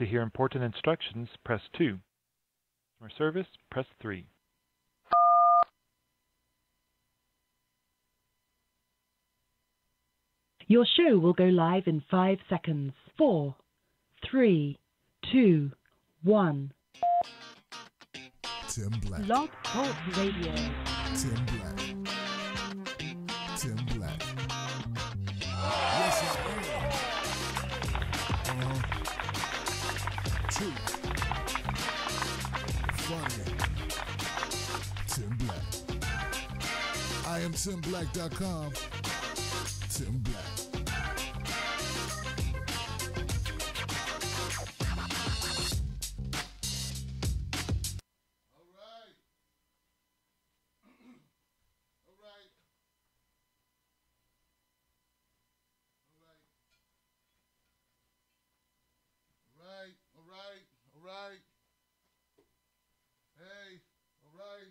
To hear important instructions, press 2. Customer service, press 3. Your show will go live in 5 seconds. 4, 3, 2, 1. Tim Black. Blog Talk Radio. Tim Black. Tim Black. Yes, I am. Two. Funny. Tim Black. I am TimBlack.com. Tim Black. All right. Hey, all right.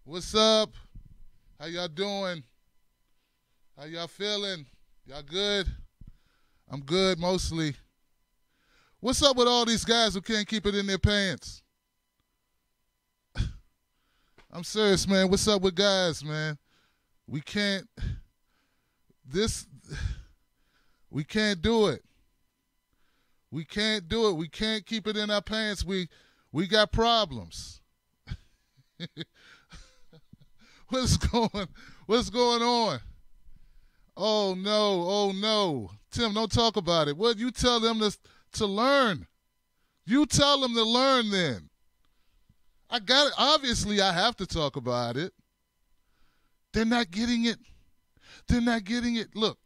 What's up? How y'all doing? How y'all feeling? Y'all good? I'm good, mostly. What's up with all these guys who can't keep it in their pants? I'm serious, man. What's up with guys, man? We can't do it. We can't do it. We can't keep it in our pants. We got problems. What's going on? Oh no. Tim, don't talk about it. What you tell them to learn? You tell them to learn then. I got it. Obviously, I have to talk about it. They're not getting it. Look.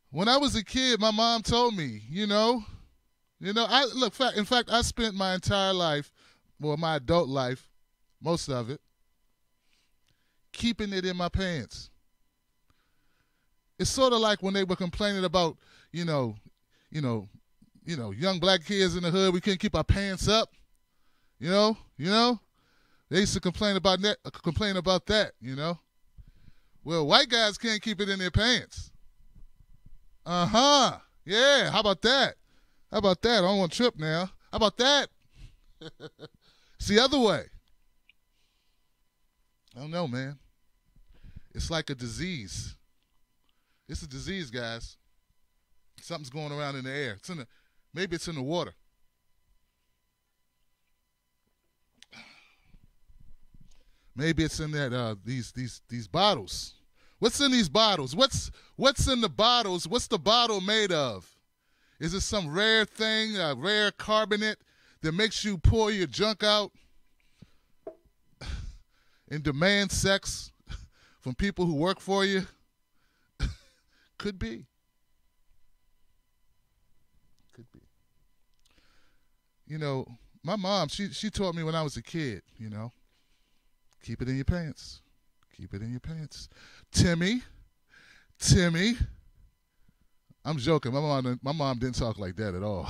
When I was a kid, my mom told me, in fact, I spent my entire life, well, my adult life, most of it, keeping it in my pants. It's sort of like when they were complaining about, young black kids in the hood, we couldn't keep our pants up. They used to complain about that, Well, white guys can't keep it in their pants. Uh-huh. Yeah, how about that? I don't want to trip now. How about that? It's the other way. I don't know, man. It's like a disease. It's a disease, guys. Something's going around in the air. Maybe it's in the water. Maybe it's in that these bottles. What's in these bottles? What's in the bottles? What's the bottle made of? Is it some rare thing, a rare carbonate that makes you pour your junk out and demand sex from people who work for you? Could be. My mom, she taught me when I was a kid, keep it in your pants. Keep it in your pants. Timmy. I'm joking. My mom didn't talk like that at all.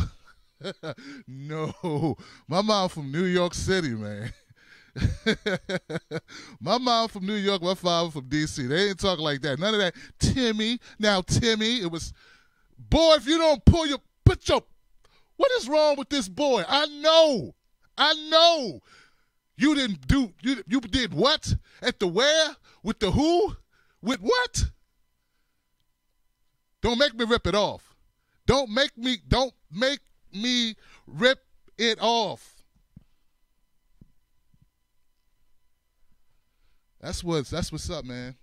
No. My mom from New York City, man. My mom from New York, my father from D.C. They didn't talk like that. None of that. Timmy. Now, Timmy, it was, boy, if you don't what is wrong with this boy? I know. You did what? At the where? With the who? With what? Don't make me rip it off. Don't make me rip it off. That's what's up, man.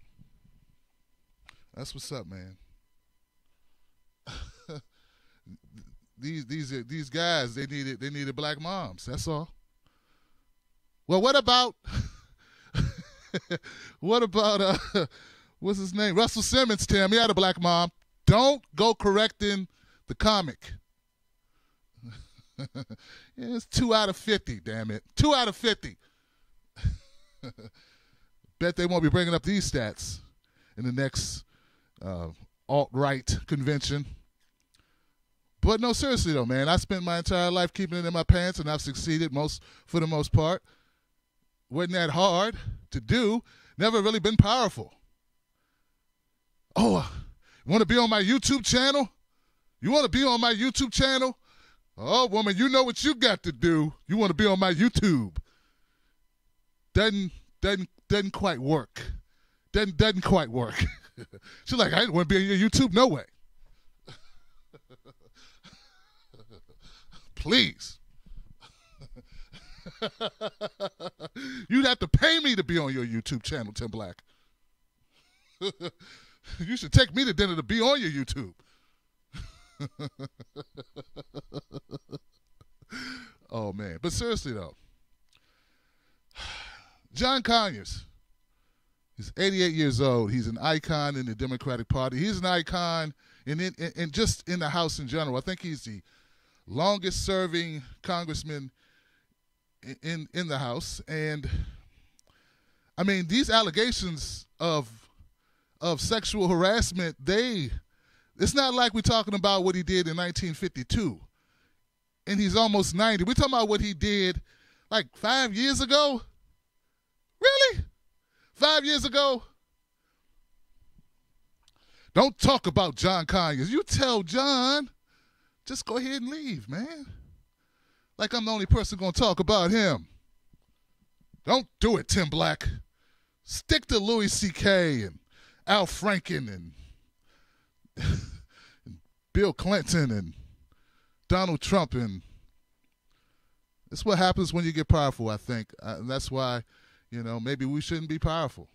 That's what's up, man. These guys, they needed black moms. That's all. Well, what about what's his name? Russell Simmons, Tim. He had a black mom. Don't go correcting the comic. It's 2 out of 50, damn it. 2 out of 50. Bet they won't be bringing up these stats in the next alt-right convention. But no, seriously though, man, I spent my entire life keeping it in my pants, and I've succeeded for the most part. Wasn't that hard to do. never really been powerful. Oh, you want to be on my YouTube channel? You want to be on my YouTube channel? Oh, woman, you know what you got to do. You want to be on my YouTube. Doesn't quite work. Doesn't quite work. She's like, I didn't want to be on your YouTube. No way. Please. You'd have to pay me to be on your YouTube channel, Tim Black. You should take me to dinner to be on your YouTube. Oh, man. But seriously, though, John Conyers, he's 88 years old. He's an icon in the Democratic Party. He's an icon in just in the House in general. I think he's the longest-serving congressman in the House. And, I mean, these allegations of sexual harassment, it's not like we're talking about what he did in 1952, and he's almost 90. We're talking about what he did like 5 years ago. Really? 5 years ago? Don't talk about John Conyers. You tell John, just go ahead and leave, man. Like I'm the only person going to talk about him. Don't do it, Tim Black. Stick to Louis C.K. and Al Franken and Bill Clinton and Donald Trump. And it's what happens when you get powerful, I think. And that's why, maybe we shouldn't be powerful,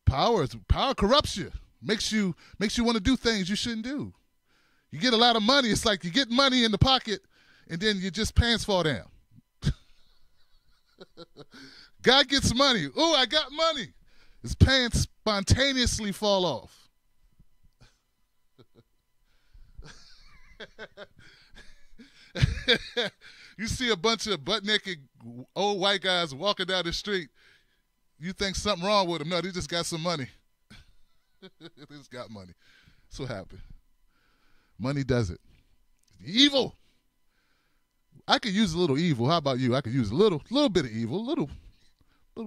Power corrupts you. Makes you want to do things you shouldn't do. You get a lot of money. It's like you get money in the pocket and then your just pants fall down. God gets money. Oh, I got money. His pants spontaneously fall off. You see a bunch of butt-naked old white guys walking down the street. You think something wrong with them. No, they just got some money. They just got money. That's what happened. Money does it. Evil. I could use a little evil. How about you? I could use a little bit of evil. A little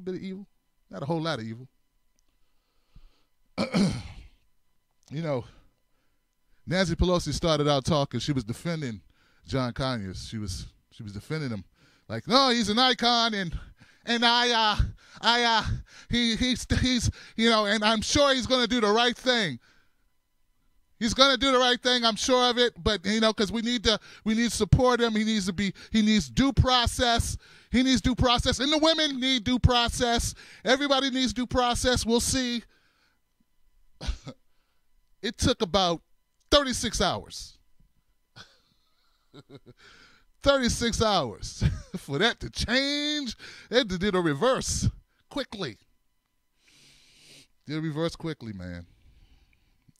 bit of evil. Not a whole lot of evil. Nancy Pelosi started out talking. She was defending John Conyers. She was defending him, like, no, he's an icon, and he's and I'm sure he's going to do the right thing. He's going to do the right thing. I'm sure of it. But because we need to support him. He needs due process. He needs due process, and the women need due process. Everybody needs due process. We'll see. It took about 36 hours. 36 hours for that to change. They did a reverse quickly. Did a reverse quickly, man.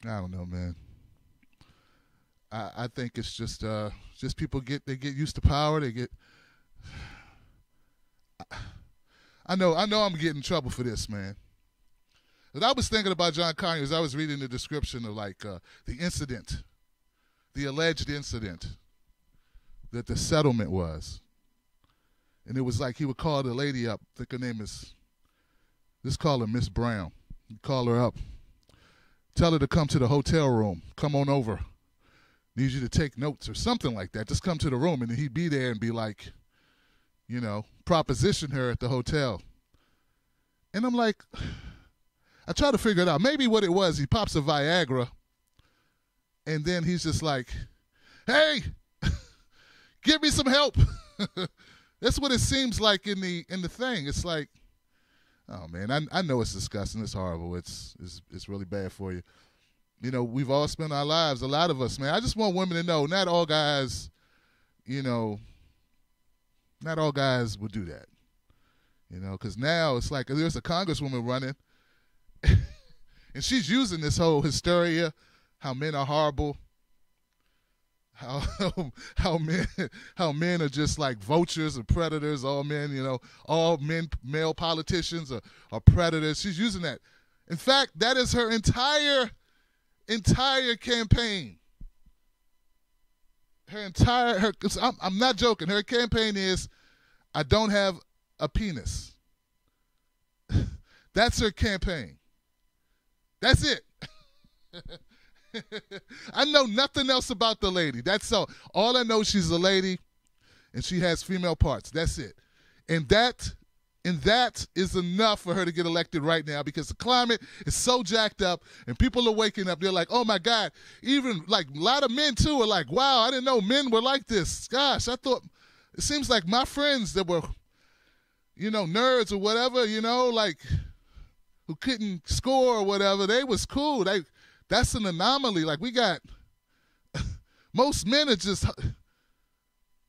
I don't know, man. I think it's just people get used to power. They get. I know I'm getting in trouble for this, man. But I was thinking about John Conyers. I was reading the description of the incident, the alleged incident that the settlement was. And it was like he would call the lady up. I think her name is, let's call her Miss Brown. He'd call her up. Tell her to come to the hotel room. Come on over. Need you to take notes or something like that. Just come to the room. And then he'd be there and be like, proposition her at the hotel. And I'm like, I try to figure it out. Maybe what it was, he pops a Viagra. And then he's just like, hey, give me some help. That's what it seems like in the thing. It's like, oh man, I know it's disgusting. It's horrible. It's really bad for you. We've all spent our lives, a lot of us, man. I just want women to know, not all guys, not all guys would do that. Because now it's like there's a congresswoman running, and she's using this whole hysteria, how men are horrible, how men are just like vultures and predators. All men, male politicians are predators. She's using that. In fact, that is her entire campaign. I'm not joking. Her campaign is, I don't have a penis. That's her campaign. That's it. I know nothing else about the lady. That's all I know. She's a lady, and she has female parts. That's it. And that is enough for her to get elected right now, because the climate is so jacked up, and people are waking up. They're like, oh my God. Even like a lot of men too are like, wow, I didn't know men were like this. Gosh, I thought, it seems like my friends that were, nerds or whatever, like who couldn't score or whatever, they was cool. That's an anomaly. Like, we got, most men are just,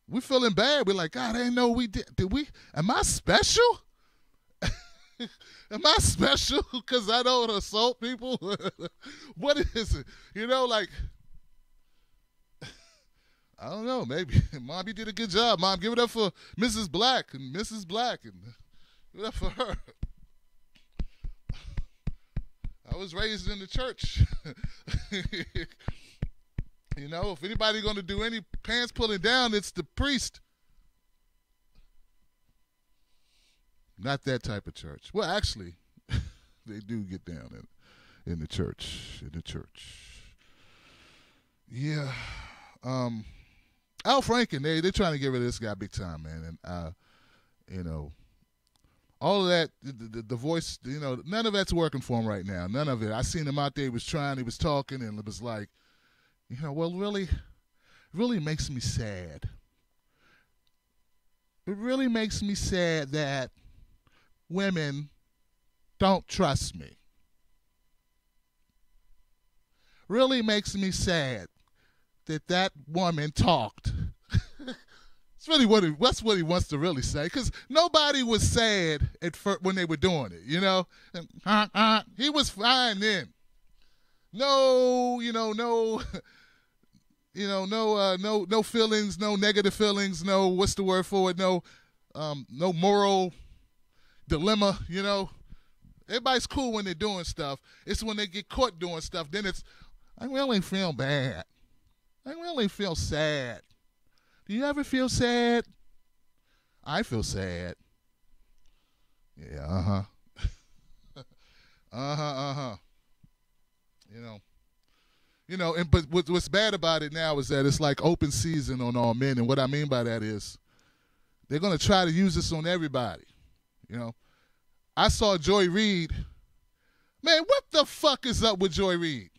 we feeling bad. We're like, God, I didn't know we did we, am I special? Am I special because I don't assault people? What is it? Like, I don't know, maybe. Mom, you did a good job. Mom, give it up for Mrs. Black and Mrs. Black, and give it up for her. I was raised in the church. If anybody going to do any pants pulling down, it's the priest. Not that type of church. Well, actually, they do get down in the church. Yeah. Al Franken, they're trying to get rid of this guy big time, man. And, all of that, the voice, none of that's working for him right now. None of it. I seen him out there. He was talking, and it was like, well, really makes me sad. It really makes me sad that women don't trust me. Really makes me sad that woman talked. It's really that's what he wants to really say, because nobody was sad at first when they were doing it, He was fine then. No, no feelings, no negative feelings, no, what's the word for it? No moral dilemma, Everybody's cool when they're doing stuff. It's when they get caught doing stuff, then it's, I really feel bad. I really feel sad. Do you ever feel sad? I feel sad. Yeah, But what's bad about it now is that it's like open season on all men, and what I mean by that is they're going to try to use this on everybody. I saw Joy Reid. Man, what the fuck is up with Joy Reid?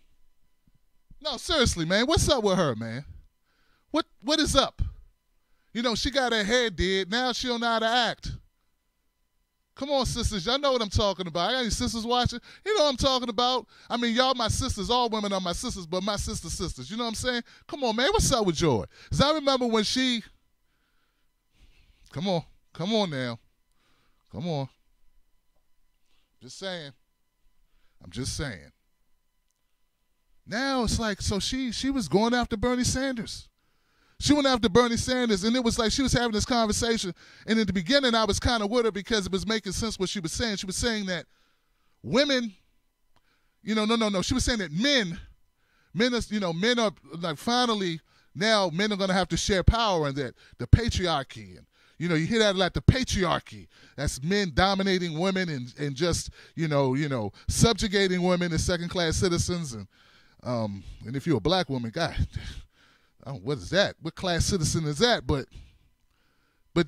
No, seriously, man, what's up with her, man? What is up? She got her hair did. Now she don't know how to act. Come on, sisters. Y'all know what I'm talking about. I got any sisters watching? You know what I'm talking about. I mean, y'all my sisters. All women are my sisters, but my sisters. You know what I'm saying? Come on, man. What's up with Joy? Because I remember when she... Come on now. Come on. I'm just saying. Now it's like, so she was going after Bernie Sanders. She went after Bernie Sanders, and it was like she was having this conversation. And in the beginning, I was kind of with her because it was making sense what she was saying. She was saying that women, no. She was saying that men are like, finally now men are going to have to share power, and that the patriarchy, and you hear that like the patriarchy. That's men dominating women and just subjugating women as second-class citizens, and if you're a black woman, God. What is that? What class citizen is that? But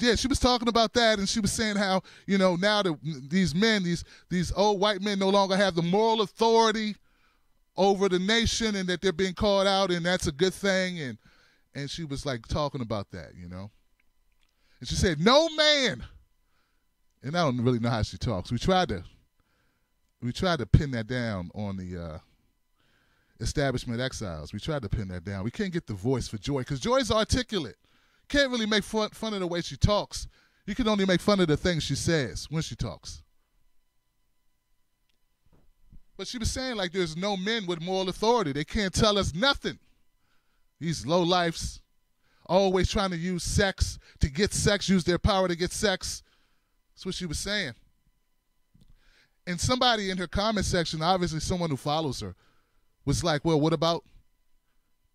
yeah, she was talking about that, and she was saying how, now that these men, these old white men no longer have the moral authority over the nation, and that they're being called out, and that's a good thing. And she was like talking about that, And she said, no man, and I don't really know how she talks. We tried to pin that down on the establishment exiles. We tried to pin that down. We can't get the voice for Joy, because Joy's articulate. Can't really make fun of the way she talks. You can only make fun of the things she says when she talks. But she was saying, like, there's no men with moral authority. They can't tell us nothing. These lowlifes always trying to use sex to get sex, use their power to get sex. That's what she was saying. And somebody in her comment section, obviously someone who follows her, was like, well, what about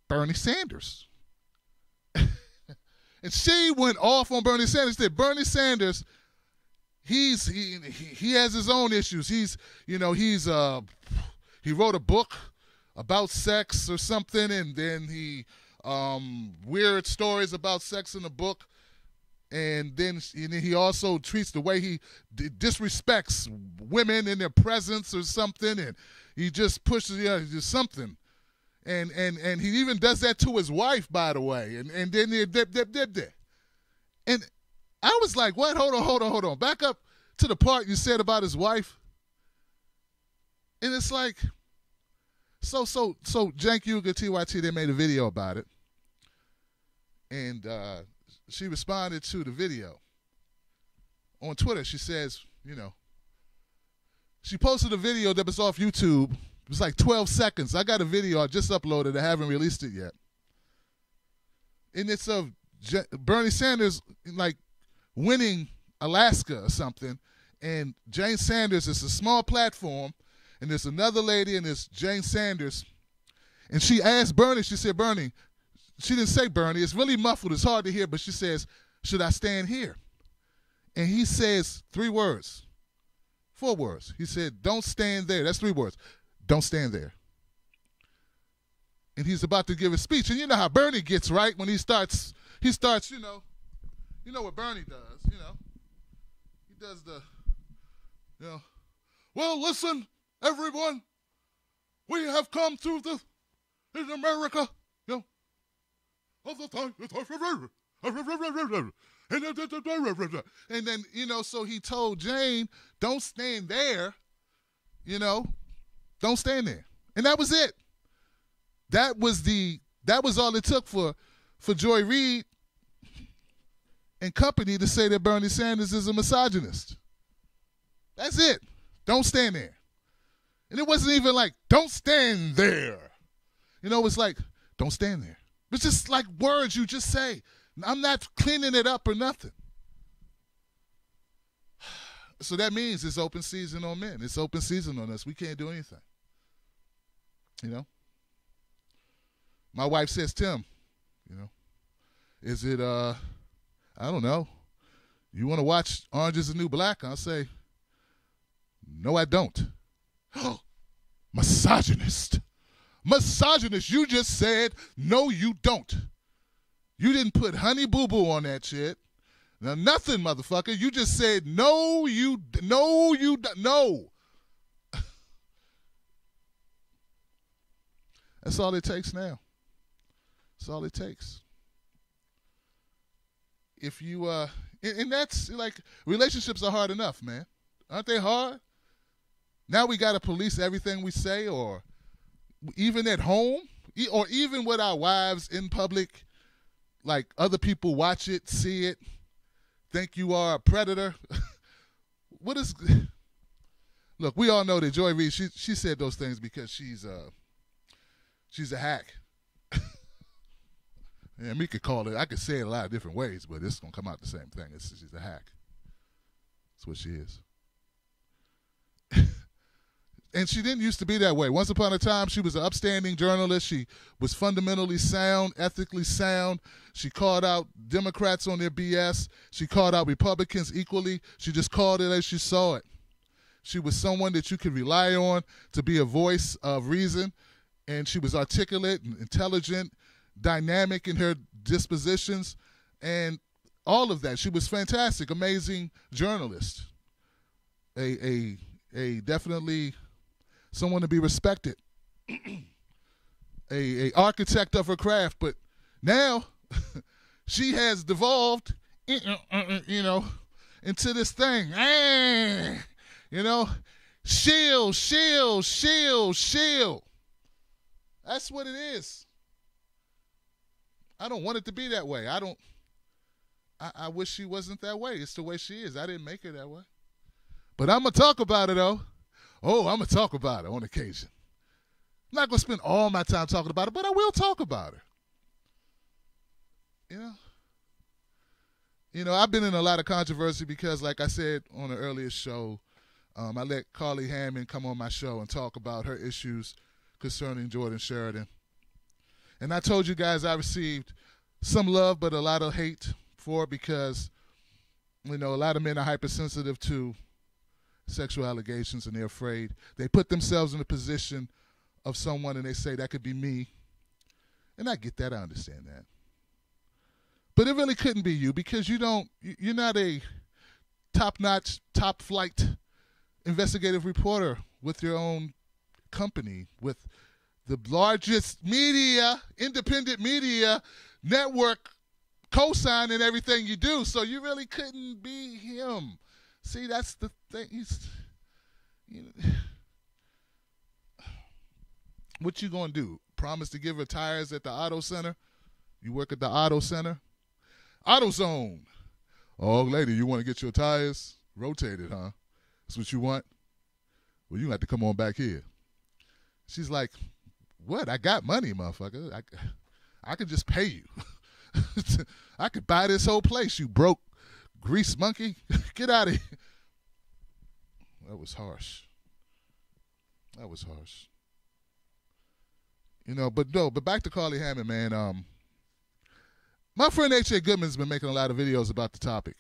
Bernie Sanders? And she went off on Bernie Sanders. Said Bernie Sanders he has his own issues. He wrote a book about sex or something, and then he weird stories about sex in the book, and then he also treats the way he disrespects women in their presence or something, and he just pushes just something, and he even does that to his wife, by the way, and then he did. And I was like, what? Hold on. Back up to the part you said about his wife. And it's like, so Jank Yuga TYT, they made a video about it. And she responded to the video on Twitter. She says, she posted a video that was off YouTube. It was like 12 seconds. I got a video I just uploaded. I haven't released it yet. And it's of Bernie Sanders, like, winning Alaska or something. And Jane Sanders is a small platform. And there's another lady, and there's Jane Sanders. And she asked Bernie, she said, Bernie, she didn't say Bernie. It's really muffled. It's hard to hear. But she says, should I stand here? And he says 4 words. He said, don't stand there. That's 3 words. Don't stand there. And he's about to give a speech. And you know how Bernie gets, right? When he starts, you know what Bernie does, He does the, well, listen, everyone. We have come through in America, all the time. And then, so he told Jane, don't stand there, don't stand there. And that was it. That was all it took for Joy Reid and company to say that Bernie Sanders is a misogynist. That's it. Don't stand there. And it wasn't even like, don't stand there. It's like, don't stand there. It's just like words you just say. I'm not cleaning it up or nothing. So that means it's open season on men. It's open season on us. We can't do anything. My wife says, Tim, is it, I don't know, you want to watch Orange is the New Black? I'll say, no, I don't. Misogynist. Misogynist. You just said, no, you don't. You didn't put Honey Boo Boo on that shit. Now, nothing, motherfucker. You just said, no. That's all it takes now. That's all it takes. If you, and that's like, relationships are hard enough, man. Aren't they hard? Now we got to police everything we say, or even at home, or even with our wives in public, like other people watch it, see it, think you are a predator. Look, we all know that Joy Reid, she said those things because she's a hack. And we could call it, I could say it a lot of different ways, but it's going to come out the same thing. She's a hack. That's what she is. And she didn't used to be that way. Once upon a time, she was an upstanding journalist. She was fundamentally sound, ethically sound. She called out Democrats on their BS. She called out Republicans equally. She just called it as she saw it. She was someone that you could rely on to be a voice of reason. And she was articulate and intelligent, dynamic in her dispositions, and all of that. She was fantastic, amazing journalist. A definitely someone to be respected. a architect of her craft, but now she has devolved, into this thing. Shield. That's what it is. I don't want it to be that way. I wish she wasn't that way. It's the way she is. I didn't make her that way. But I'm going to talk about it, though. Oh, I'm going to talk about it on occasion. I'm not going to spend all my time talking about it, but I will talk about her. I've been in a lot of controversy because, like I said on the earlier show, I let Carly Hammond come on my show and talk about her issues concerning Jordan Sheridan. And I told you guys I received some love but a lot of hate for it because You know, a lot of men are hypersensitive to sexual allegations, and they're afraid. They put themselves in the position of someone, and they say, that could be me. And I get that. I understand that. But it really couldn't be you, because you're not a top-notch, top-flight investigative reporter with your own company, with the largest media, independent media network co-signing everything you do. So you really couldn't be him. See, that's the thing. What you gonna do? Promise to give her tires at the auto center? You work at the auto center? AutoZone. Oh, lady, you want to get your tires rotated, huh? That's what you want? Well, you have to come on back here. She's like, what? I got money, motherfucker. I could just pay you. I could buy this whole place, you broke grease monkey. Get out of here. That was harsh. That was harsh. You know, but back to Carly Hammond, man. My friend H.A. Goodman's been making a lot of videos about the topic.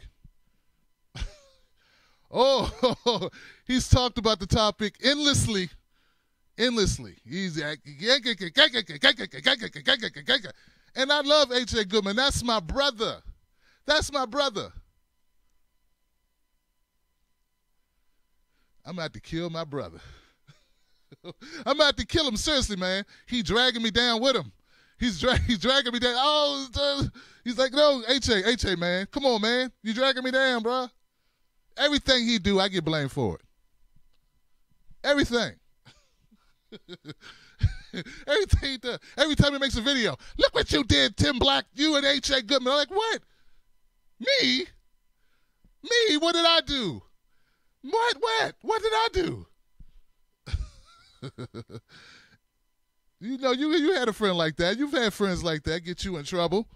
Oh, he's talked about the topic endlessly. He's and I love H.A. Goodman. That's my brother. I'm about to kill my brother. I'm about to kill him, seriously, man. He dragging me down with him. He's dragging me down. Oh, he's like, no, H.A., man. Come on, man. You dragging me down, bro. Everything he do, I get blamed for it. Everything. Everything he does. Every time he makes a video, look what you did, Tim Black, you and H.A. Goodman. I'm like, what? Me? What did I do? What did I do? You know, you had a friend like that. You've had friends like that get you in trouble.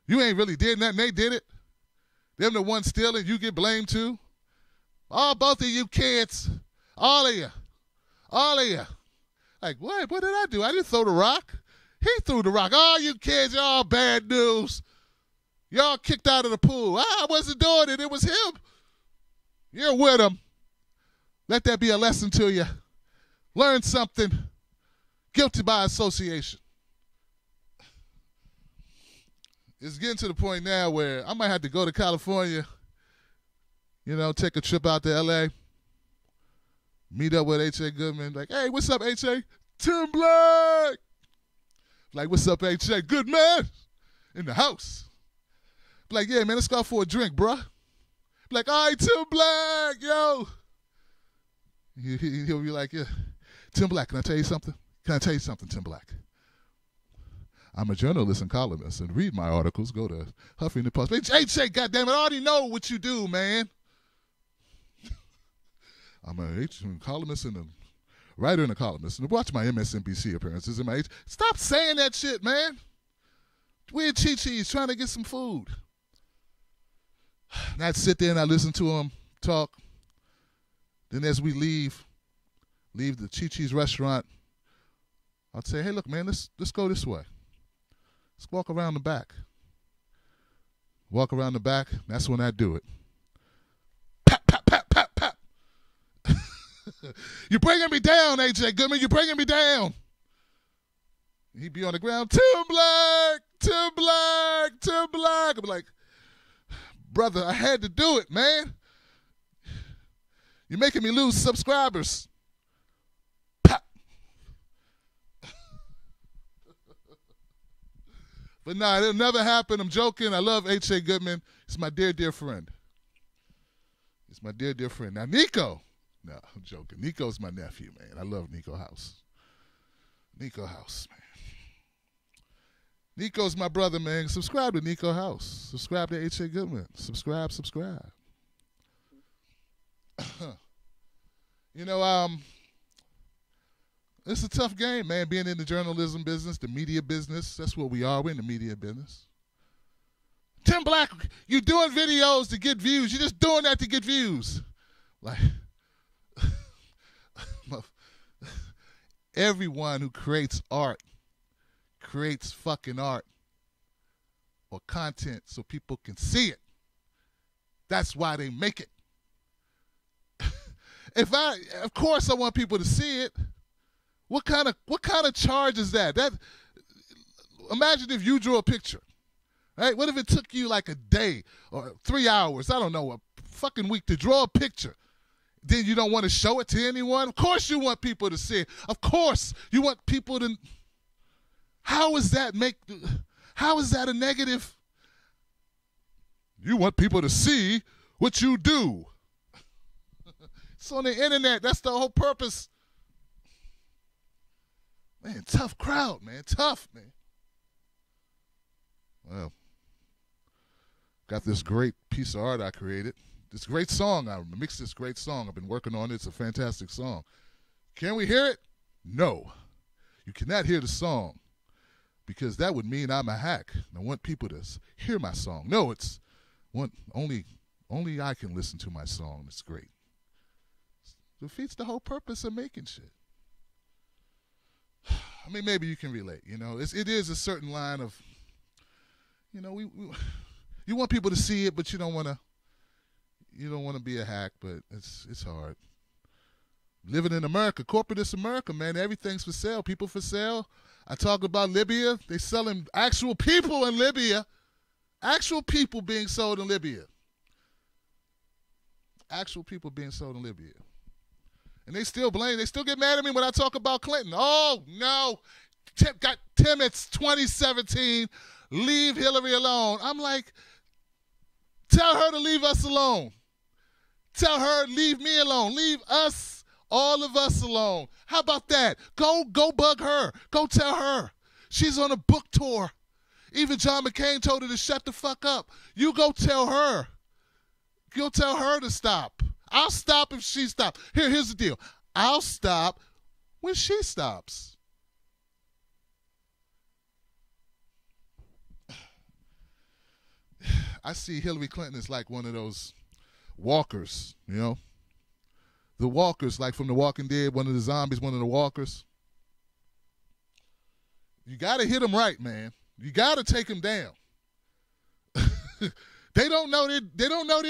You ain't really did nothing. They did it. Them the ones stealing, you get blamed too. Both of you kids. All of you. Like, what? What did I do? I didn't throw the rock. He threw the rock. All you kids, y'all bad news. Y'all kicked out of the pool. I wasn't doing it. It was him. You're with him. Let that be a lesson to you. Learn something. Guilty by association. It's getting to the point now where I might have to go to California, you know, take a trip out to L.A., meet up with H.A. Goodman. Like, hey, what's up, H.A.? Tim Black. Like, what's up, H.A.? Good man. In the house. Like, yeah, man, let's go out for a drink, bruh. Like, all right, Tim Black, yo. He'll be like, yeah. Tim Black, can I tell you something? Tim Black? I'm a journalist and columnist, and read my articles. Go to Huffington Post. H.A., goddamn it, I already know what you do, man. I'm a columnist and a writer and a columnist. And watch my MSNBC appearances in my age. Stop saying that shit, man. We're Chi-Chi's trying to get some food. And I'd sit there and I'd listen to him talk. Then as we leave the Chi-Chi's restaurant, I'd say, hey, look, man, let's go this way. Let's walk around the back. Walk around the back. That's when I do it. Pap, pap, pap, pap, pap. You're bringing me down, H.A. Goodman. You're bringing me down. He'd be on the ground. Tim Black. I'd be like, brother, I had to do it, man. You're making me lose subscribers. Pop. But nah, it'll never happen. I'm joking. I love H.A. Goodman. He's my dear, dear friend. He's my dear, dear friend. Now, Nico. No, I'm joking. Nico's my nephew, man. I love Nico House. Nico House, man. Nico's my brother, man. Subscribe to Nico House. Subscribe to H.A. Goodman. Subscribe. You know, it's a tough game, man, being in the journalism business, the media business. That's what we are. We're in the media business. Tim Black, you're doing videos to get views. You're just doing that to get views. Like, everyone who creates art creates fucking art or content so people can see it. That's why they make it. Of course I want people to see it. What kind of charge is that? Imagine if you drew a picture, right? What if it took you like a day or 3 hours, I don't know, a fucking week to draw a picture? Then you don't want to show it to anyone? Of course you want people to see it. Of course you want people to. How is that a negative? You want people to see what you do. It's on the internet. That's the whole purpose. Man, tough crowd, man. Tough, man. Well, got this great piece of art I created. This great song. I mixed this great song. I've been working on it. It's a fantastic song. Can we hear it? No. You cannot hear the song because that would mean I'm a hack. I want people to hear my song. No, it's only I can listen to my song. It's great. It defeats the whole purpose of making shit. I mean, maybe you can relate. You know, it is a certain line of, you know, you want people to see it, but you don't want to be a hack. But it's hard. Living in America, corporatist America, man, everything's for sale. People for sale. I talk about Libya. They selling actual people in Libya. Actual people being sold in Libya. Actual people being sold in Libya. And they still get mad at me when I talk about Clinton. Oh, no. Tim, it's 2017. Leave Hillary alone. I'm like, tell her to leave us alone. Tell her, leave me alone. Leave us, all of us alone. How about that? Go bug her. Go tell her. She's on a book tour. Even John McCain told her to shut the fuck up. You go tell her. Go tell her to stop. I'll stop if she stops. Here's the deal. I'll stop when she stops. I see Hillary Clinton as like one of those walkers, you know? The walkers, like from The Walking Dead, one of the zombies, one of the walkers. You got to hit them right, man. You got to take them down. They don't know they're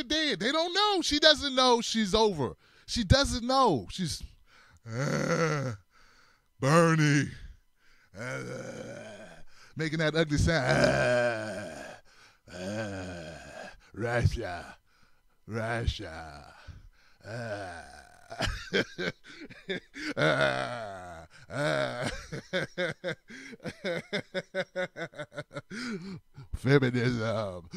dead. They don't know. She doesn't know she's over. She doesn't know. She's Bernie. Making that ugly sound. Russia. Feminism.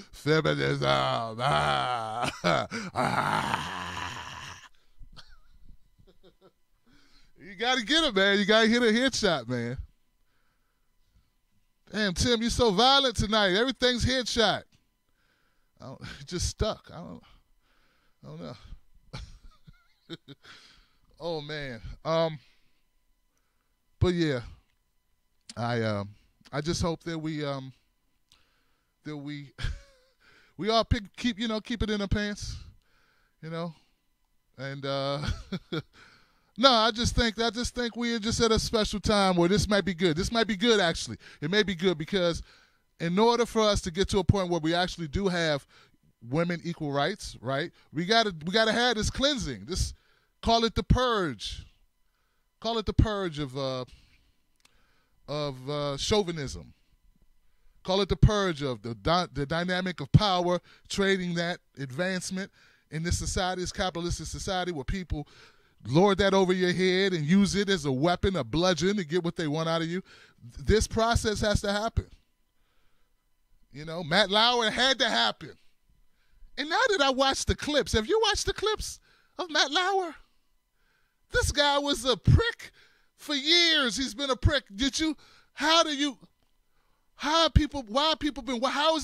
You gotta get it, man. You gotta hit a headshot, man. Damn, Tim, you're so violent tonight. Everything's headshot. Just stuck. I don't know. Oh man. But yeah, I just hope that we we all keep it in our pants, you know, and no, I just think we are just at a special time where this might be good. This might be good, actually. It may be good because in order for us to get to a point where we actually do have women equal rights, right? We gotta have this cleansing. Call it the purge. Call it the purge of chauvinism. Call it the purge of the dynamic of power, trading that advancement in this society, this capitalistic society where people lord that over your head and use it as a weapon, a bludgeon to get what they want out of you. This process has to happen. You know, Matt Lauer had to happen. And now that I watched the clips, have you watched the clips of Matt Lauer? This guy was a prick for years. He's been a prick. How is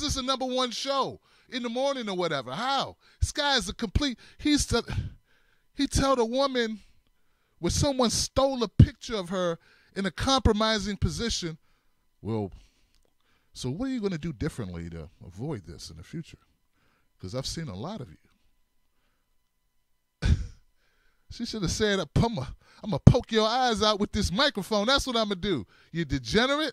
this a number one show in the morning or whatever? How? This guy is a complete, he told a woman when someone stole a picture of her in a compromising position, well, so what are you going to do differently to avoid this in the future? Because I've seen a lot of you. She should have said, I'm going to poke your eyes out with this microphone. That's what I'm going to do. You degenerate.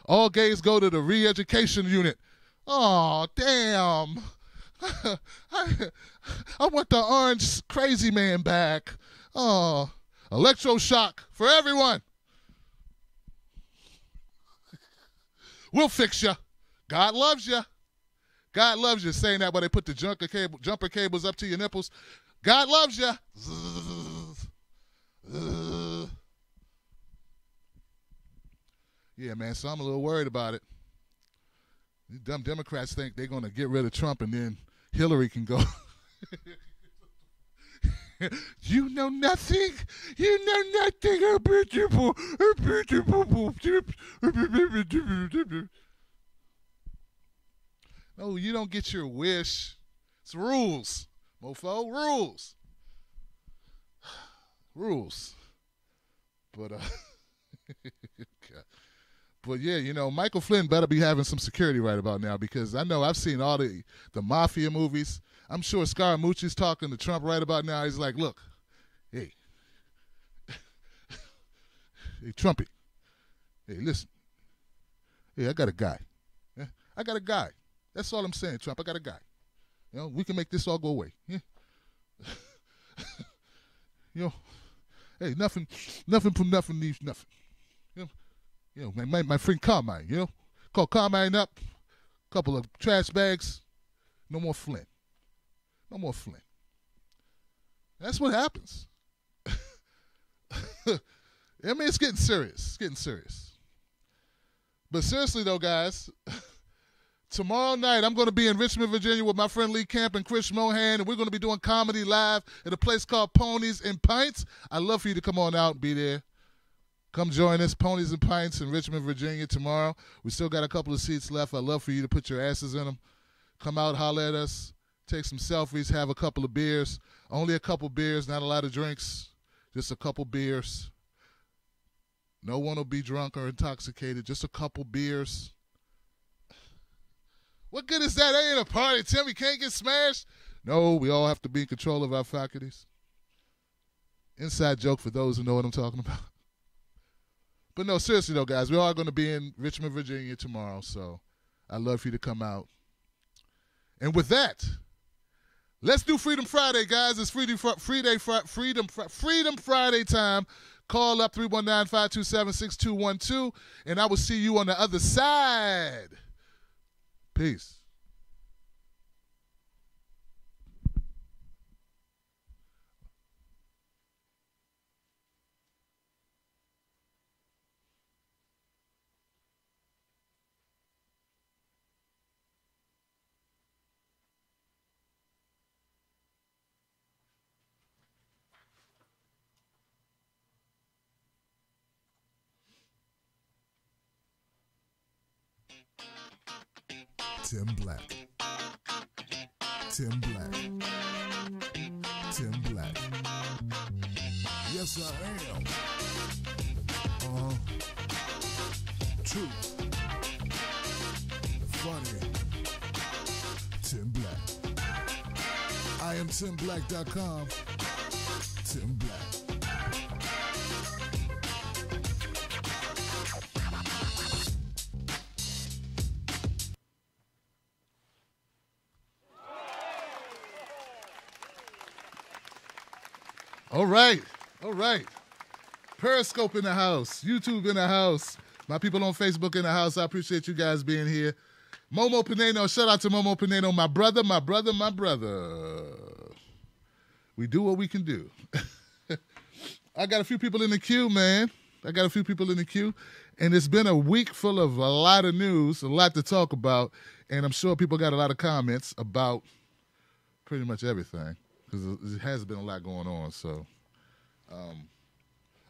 All gays go to the re-education unit. Oh, damn. I want the orange crazy man back. Oh, electroshock for everyone. We'll fix you. God loves you. God loves you. Saying that while they put the jumper cables up to your nipples. God loves you. Yeah, man, so I'm a little worried about it. These dumb Democrats think they're going to get rid of Trump and then Hillary can go. You know nothing. You know nothing. No, you don't get your wish. It's rules, mofo. Rules. Rules. But, but yeah, you know, Michael Flynn better be having some security right about now, because I know I've seen all the mafia movies. I'm sure Scaramucci's talking to Trump right about now. He's like, look, hey, hey, Trumpy, hey, listen, hey, I got a guy. Yeah? I got a guy. That's all I'm saying, Trump. I got a guy. You know, we can make this all go away. Yeah? You know, hey, nothing from nothing leaves nothing. You know, my friend Carmine, you know, call Carmine up, couple of trash bags, no more Flynn. No more Flynn. That's what happens. I mean, it's getting serious. It's getting serious. But seriously, though, guys, tomorrow night I'm going to be in Richmond, Virginia with my friend Lee Camp and Chris Mohan, and we're going to be doing comedy live at a place called Ponies and Pints. I'd love for you to come on out and be there. Come join us, Ponies and Pints in Richmond, Virginia tomorrow. We still got a couple of seats left. I'd love for you to put your asses in them. Come out, holler at us. Take some selfies, have a couple of beers. Only a couple beers, not a lot of drinks. Just a couple beers. No one will be drunk or intoxicated. Just a couple beers. What good is that? Ain't a party, Tim. We can't get smashed. No, we all have to be in control of our faculties. Inside joke for those who know what I'm talking about. But no, seriously though, guys, we are going to be in Richmond, Virginia tomorrow, so I'd love for you to come out. And with that, let's do Freedom Friday, guys. It's Freedom Friday time. Call up 319-527-6212, and I will see you on the other side. Peace. Tim Black. Tim Black. Tim Black. Yes, I am. True. Funny. Tim Black. I am TimBlack.com. Tim Black. All right. Periscope in the house. YouTube in the house. My people on Facebook in the house. I appreciate you guys being here. Momo Pineno. Shout out to Momo Pineno. My brother. We do what we can do. I got a few people in the queue, man. And it's been a week full of a lot of news, a lot to talk about. And I'm sure people got a lot of comments about pretty much everything, because it has been a lot going on. So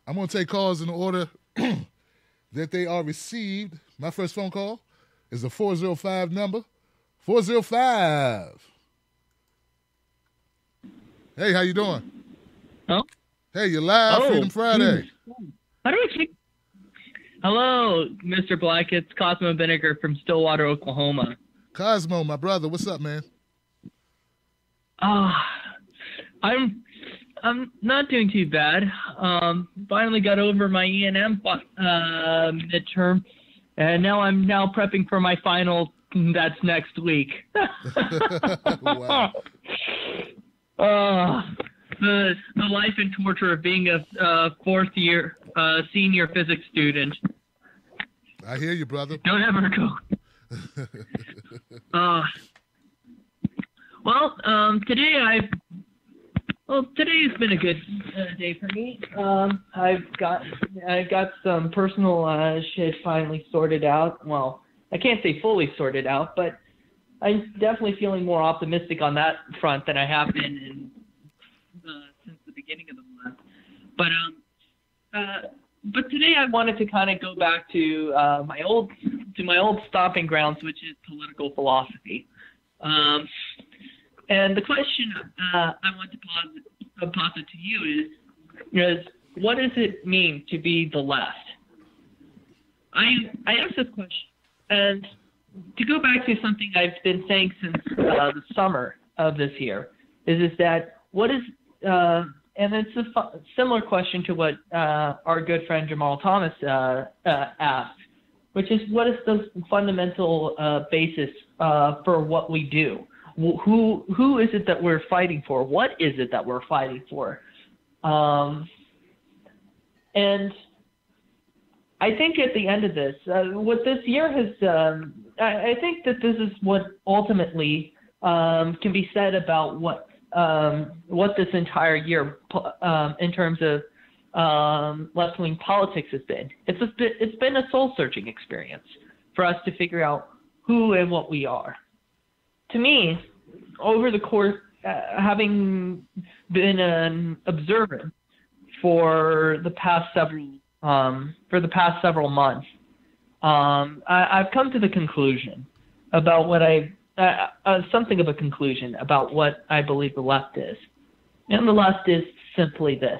I'm going to take calls in the order that they are received. My first phone call is a 405 number. 405. Hey, how you doing? Oh. Hey, you're live, Freedom Friday. How do I keep... Hello, Mr. Black. It's Cosmo Vinegar from Stillwater, Oklahoma. Cosmo, my brother. What's up, man? I'm not doing too bad. Finally got over my E&M midterm, And now I'm prepping for my final. That's next week. Wow. The life and torture of being a fourth year senior physics student. I hear you, brother. Don't ever go. Today's been a good day for me. I got some personal shit finally sorted out. Well, I can't say fully sorted out, but I'm definitely feeling more optimistic on that front than I have been since the beginning of the month. But today I wanted to kind of go back to my old stomping grounds, which is political philosophy. And the question I want to posit to you is what does it mean to be the left? I asked this question, and to go back to something I've been saying since the summer of this year, is that what is and it's a similar question to what our good friend Jamal Thomas asked, which is what is the fundamental basis for what we do? Who is it that we're fighting for? What is it that we're fighting for? And I think at the end of this, what this year has, I think that this is what ultimately can be said about what this entire year in terms of left-wing politics has been. It's been a soul-searching experience for us to figure out who and what we are. To me, over the course, having been an observer for the past several months, I've come to the conclusion about what something of a conclusion about what I believe the left is. And the left is simply this.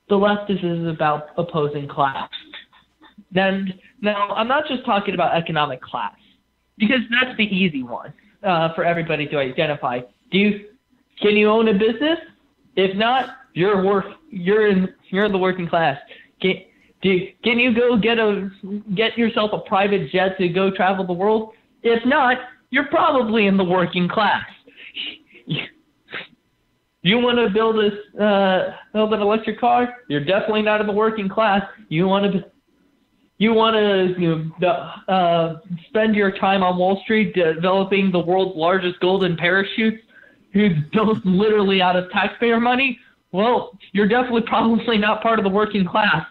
The left is about opposing class. And now, I'm not just talking about economic class, because that's the easy one for everybody to identify. Can you own a business? If not, you're in the working class. Can you go get yourself a private jet to go travel the world? If not, you're probably in the working class. You want to build an electric car? You're definitely not in the working class. You want to spend your time on Wall Street developing the world's largest golden parachutes, who's built literally out of taxpayer money? Well, you're definitely probably not part of the working class.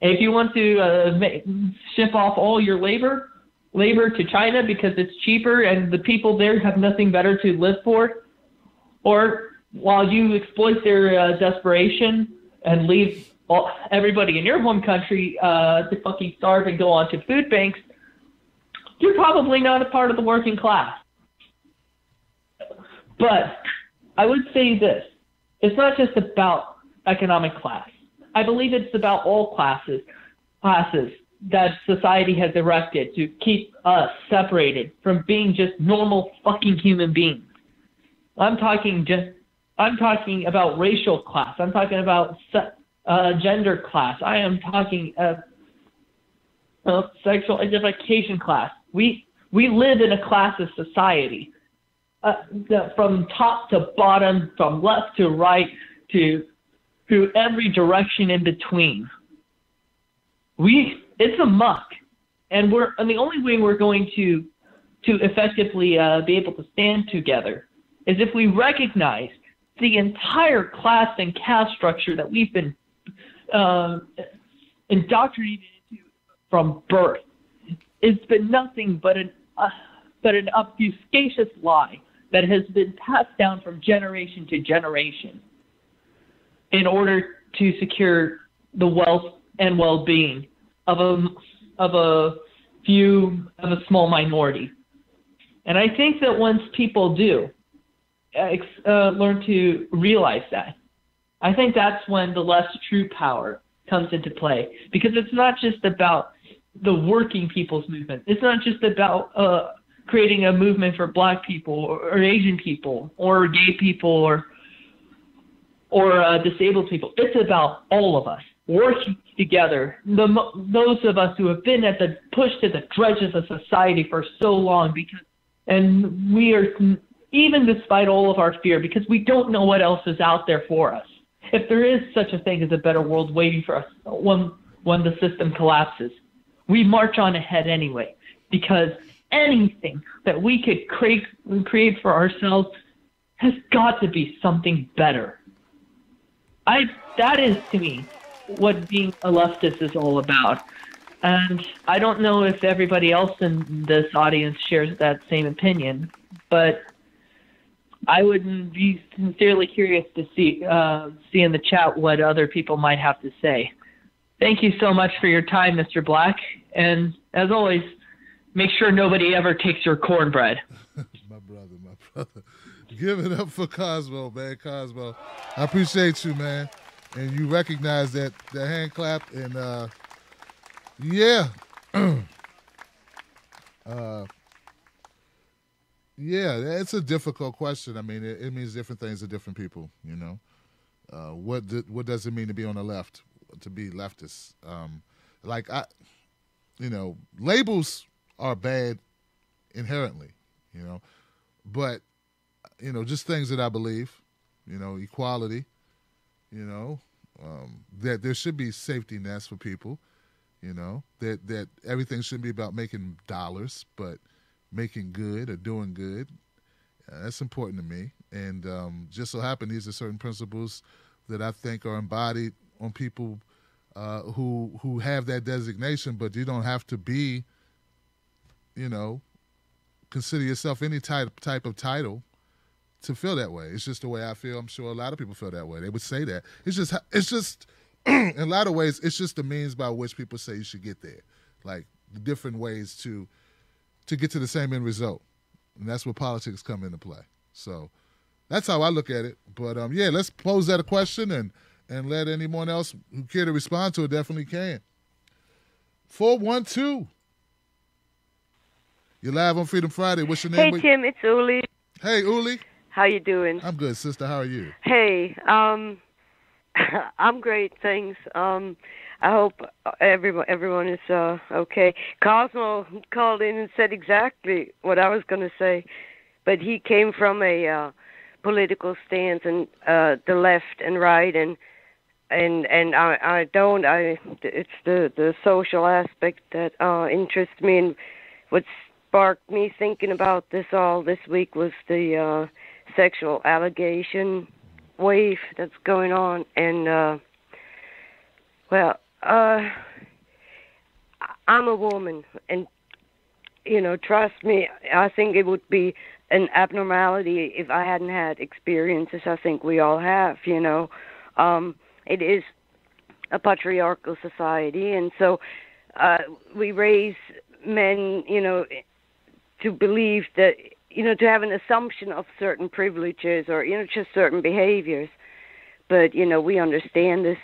If you want to ship off all your labor to China because it's cheaper and the people there have nothing better to live for, or while you exploit their desperation and leave everybody in your home country to fucking starve and go on to food banks, you're probably not a part of the working class. But I would say this. It's not just about economic class. I believe it's about all classes that society has erected to keep us separated from being just normal fucking human beings. I'm talking about racial class. I'm talking about gender class. I am talking sexual identification class. We live in a class of society, from top to bottom, from left to right, to every direction in between. It's a muck, and the only way we're going to effectively be able to stand together is if we recognize the entire class and caste structure that we've been indoctrinated into from birth. It's been nothing but an obfuscatious lie that has been passed down from generation to generation in order to secure the wealth and well-being of a small minority. And I think that once people do learn to realize that, I think that's when the left's true power comes into play, because it's not just about the working people's movement. It's not just about creating a movement for black people or Asian people or gay people or disabled people. It's about all of us. working together, those of us who have been pushed at the dredges of society for so long, and we are, even despite all of our fear, because we don't know what else is out there for us. If there is such a thing as a better world waiting for us when the system collapses, we march on ahead anyway, because anything that we could create for ourselves has got to be something better. That is, to me, what being a leftist is all about. And I don't know if everybody else in this audience shares that same opinion, but I would be sincerely curious to see in the chat what other people might have to say. Thank you so much for your time, Mr. Black. And as always, make sure nobody ever takes your cornbread. My brother. Give it up for Cosmo, man. Cosmo, I appreciate you, man. And you recognize that hand clap, and yeah. Yeah, it's a difficult question. I mean, it means different things to different people, you know. What does it mean to be on the left, to be leftist? Labels are bad inherently, you know. But, you know, just things that I believe, you know, equality, you know, that there should be safety nets for people, you know, that everything shouldn't be about making dollars, but making good or doing good. That's important to me. And just so happen these are certain principles that I think are embodied on people who have that designation, but you don't have to be, you know, consider yourself any type of title to feel that way. It's just the way I feel. I'm sure a lot of people feel that way. They would say that. It's just in a lot of ways, it's just the means by which people say you should get there. Like the different ways to get to the same end result. And that's where politics come into play. So that's how I look at it. But, yeah, let's pose that a question and let anyone else who care to respond to it definitely can. 412. You're live on Freedom Friday. What's your name? Hey, Tim, it's Uli. Hey, Uli. How you doing? I'm good, sister. How are you? Hey, I'm great, thanks. I hope everyone is okay. Cosmo called in and said exactly what I was going to say, but he came from a political stance and the left and right, and I don't. It's the social aspect that interests me, and what sparked me thinking about this all this week was the sexual allegation wave that's going on, and I'm a woman, and, you know, trust me, I think it would be an abnormality if I hadn't had experiences I think we all have, you know. It is a patriarchal society, and so we raise men, you know, to believe that, you know, to have an assumption of certain privileges or, you know, just certain behaviors. But, you know, we understand this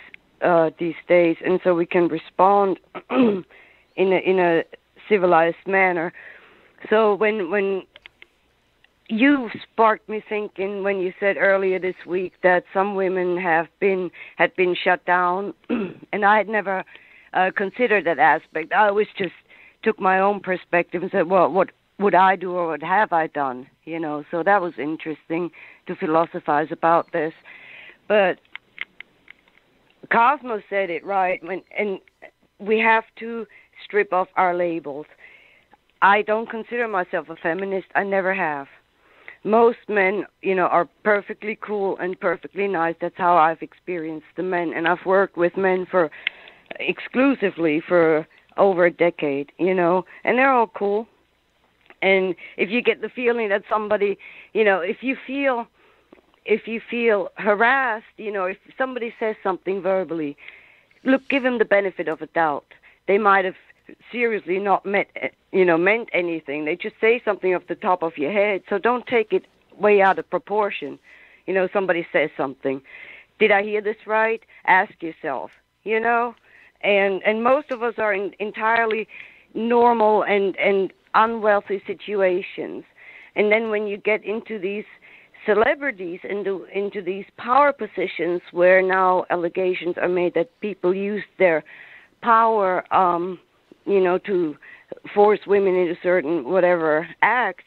these days, and so we can respond in a civilized manner. So when you sparked me thinking when you said earlier this week that some women had been shut down, and I had never considered that aspect. I always just took my own perspective and said, well, what would I do or what have I done? You know, so that was interesting to philosophize about this. But Cosmo said it right, and we have to strip off our labels. I don't consider myself a feminist. I never have. Most men, you know, are perfectly cool and perfectly nice. That's how I've experienced the men, and I've worked with men exclusively for over a decade, you know, and they're all cool. And if you get the feeling that somebody, you know, if you feel harassed, you know, if somebody says something verbally, look, give them the benefit of a doubt. They might have seriously not meant anything. They just say something off the top of your head. So don't take it way out of proportion. You know, somebody says something. Did I hear this right? Ask yourself, you know. And most of us are in entirely normal and unwealthy situations. And then when you get into these celebrities into these power positions where now allegations are made that people use their power, to force women into certain whatever acts.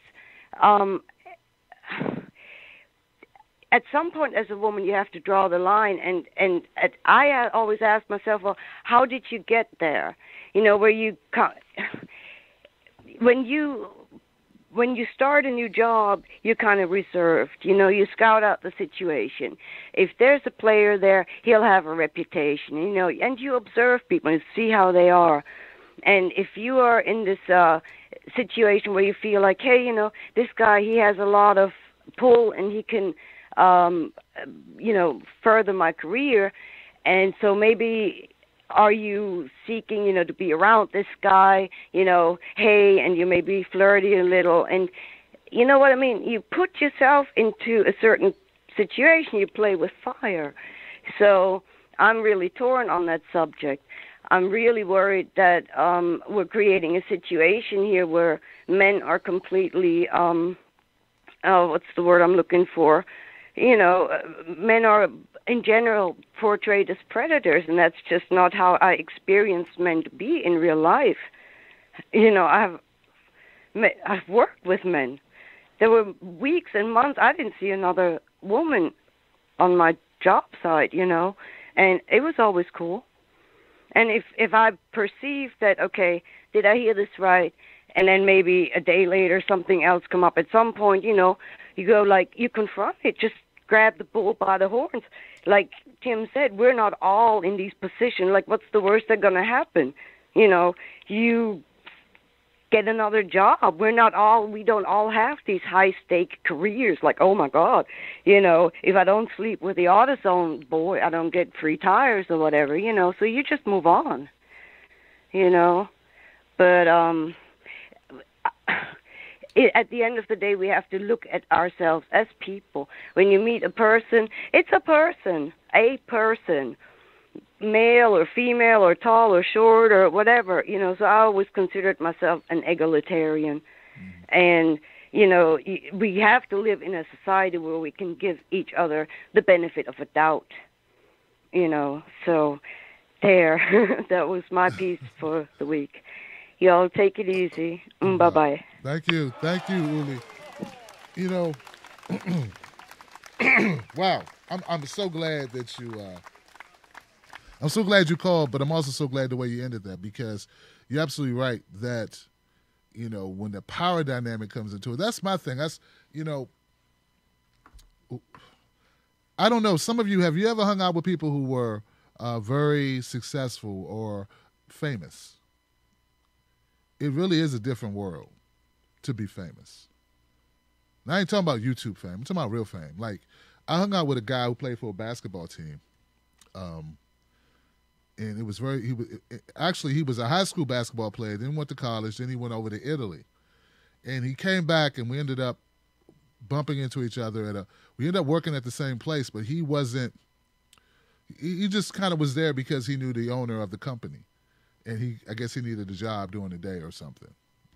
At some point, as a woman, you have to draw the line, and I always ask myself, well, how did you get there? Where you when you start a new job, you're kind of reserved. You scout out the situation. If there's a player there, he'll have a reputation. And you observe people and see how they are. And if you are in this situation where you feel like, hey, this guy, he has a lot of pull and he can, further my career, and so maybe are you seeking, to be around this guy, hey, and you may be flirty a little, and you know what I mean? You put yourself into a certain situation, you play with fire. So I'm really torn on that subject. I'm really worried that we're creating a situation here where men are completely, what's the word I'm looking for? Men are in general portrayed as predators, and that's just not how I experience men to be in real life. I've worked with men. There were weeks and months I didn't see another woman on my job site, and it was always cool. And if I perceive that, okay, did I hear this right? And then maybe a day later something else come up. At some point, you go you confront it, just grab the bull by the horns. Like Tim said, we're not all in these positions. Like, what's the worst that's going to happen? You get another job. We don't all have these high-stake careers. Like, oh, my God, if I don't sleep with the AutoZone boy, I don't get free tires or whatever, So you just move on, But at the end of the day, we have to look at ourselves as people. When you meet a person, it's a person, male or female or tall or short or whatever, So I always considered myself an egalitarian. And, we have to live in a society where we can give each other the benefit of a doubt, So there, that was my piece for the week. Y'all take it easy. Bye-bye. Thank you, Uli. Wow, I'm so glad that I'm so glad you called, but I'm also so glad the way you ended that, because you're absolutely right that, when the power dynamic comes into it, that's my thing. That's, I don't know. Some of you, have you ever hung out with people who were very successful or famous? It really is a different world to be famous. Now, I ain't talking about YouTube fame. I'm talking about real fame. Like, I hung out with a guy who played for a basketball team. And it was he was a high school basketball player, then went to college, then he went over to Italy. And he came back, and we ended up bumping into each other we ended up working at the same place, but he just kind of was there because he knew the owner of the company. And I guess he needed a job during the day or something.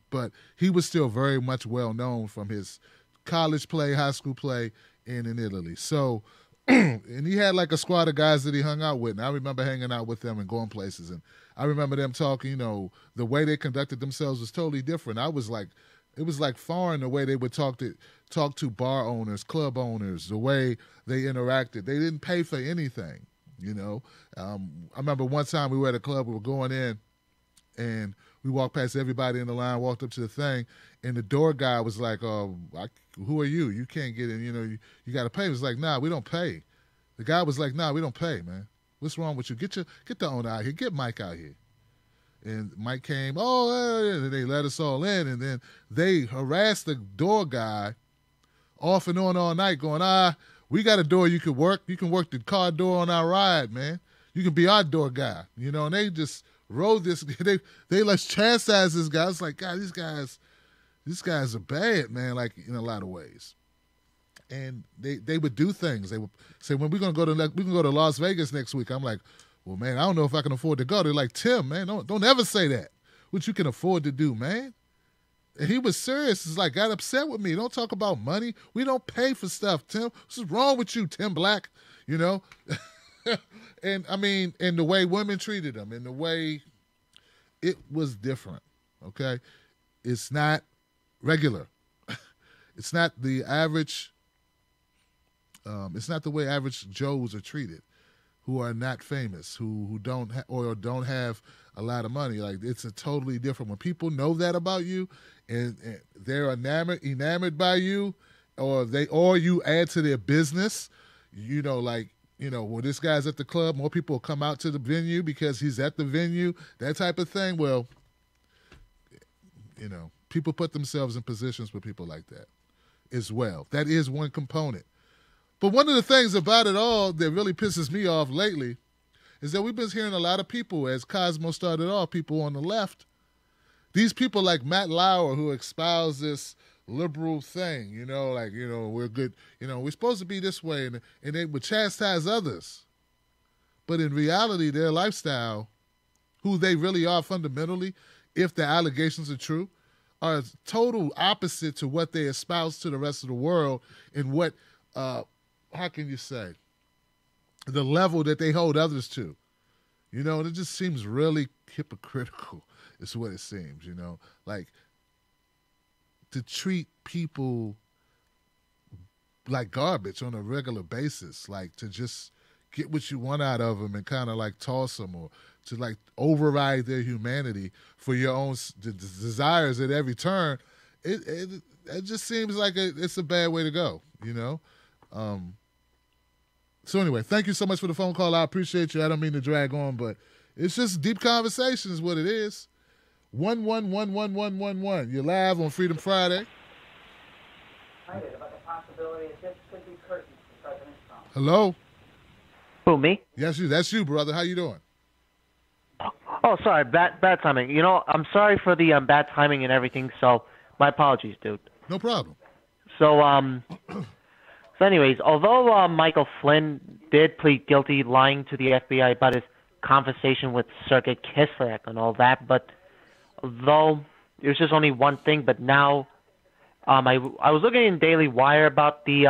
But he was still very much well known from his college play, high school play, and in Italy. So, and he had like a squad of guys that he hung out with. And I remember hanging out with them and going places. And I remember them talking, the way they conducted themselves was totally different. It was like foreign the way they would talk to bar owners, club owners, the way they interacted. They didn't pay for anything. I remember one time we were at a club, we were going in, and we walked past everybody in the line, walked up to the thing, and the door guy was like, who are you? You can't get in, you got to pay. He was like, nah, we don't pay. The guy was like, nah, we don't pay, man. What's wrong with you? Get the owner out here. Get Mike out here. And Mike came, and they let us all in, and then they harassed the door guy off and on all night going, we got a door you can work. You can work the car door on our ride, man. You can be our door guy, and they just rode this. They let's chastise this guy. It's like, God, these guys are bad, man, like in a lot of ways. And they would do things. They would say, when we can go to Las Vegas next week. I'm like, well, man, I don't know if I can afford to go. They're like, Tim, man, don't ever say that. What you can afford to do, man. And he was serious. It's like, got upset with me. Don't talk about money. We don't pay for stuff, Tim. What's wrong with you, Tim Black? You know? And, I mean, and the way women treated him and the way it was different, okay? It's not regular. It's not the average, it's not the way average Joes are treated who are not famous, who don't or don't have a lot of money. Like, it's a totally different. When people know that about you and they're enamored by you, or you add to their business, you know, like, you know, when this guy's at the club, more people will come out to the venue because he's at the venue, that type of thing. Well, you know, people put themselves in positions with people like that as well. That is one component. But one of the things about it all that really pisses me off lately is that we've been hearing a lot of people, as Cosmo started off, people on the left, these people like Matt Lauer who espouse this liberal thing, you know, like, you know, we're good, you know, we're supposed to be this way, and they would chastise others. But in reality, their lifestyle, who they really are fundamentally, if the allegations are true, are total opposite to what they espouse to the rest of the world and what, how can you say, the level that they hold others to. You know, it just seems really hypocritical is what it seems, you know. Like, to treat people like garbage on a regular basis, like to just get what you want out of them and kind of like toss them, or to like override their humanity for your own desires at every turn, it just seems like it's a bad way to go, you know? So anyway, thank you so much for the phone call. I appreciate you. I don't mean to drag on, but it's just deep conversation is what it is. 1111111. You're live on Freedom Friday. About the possibility that this could be curtains for President Trump. Hello? Who, me? Yes, you. That's you, brother. How you doing? Oh, sorry, bad timing. You know, I'm sorry for the bad timing and everything, so my apologies, dude. No problem. So, so anyways, although Michael Flynn did plead guilty lying to the FBI about his conversation with Sergei Kislyak and all that, but though it was just only one thing, but now I was looking in Daily Wire about the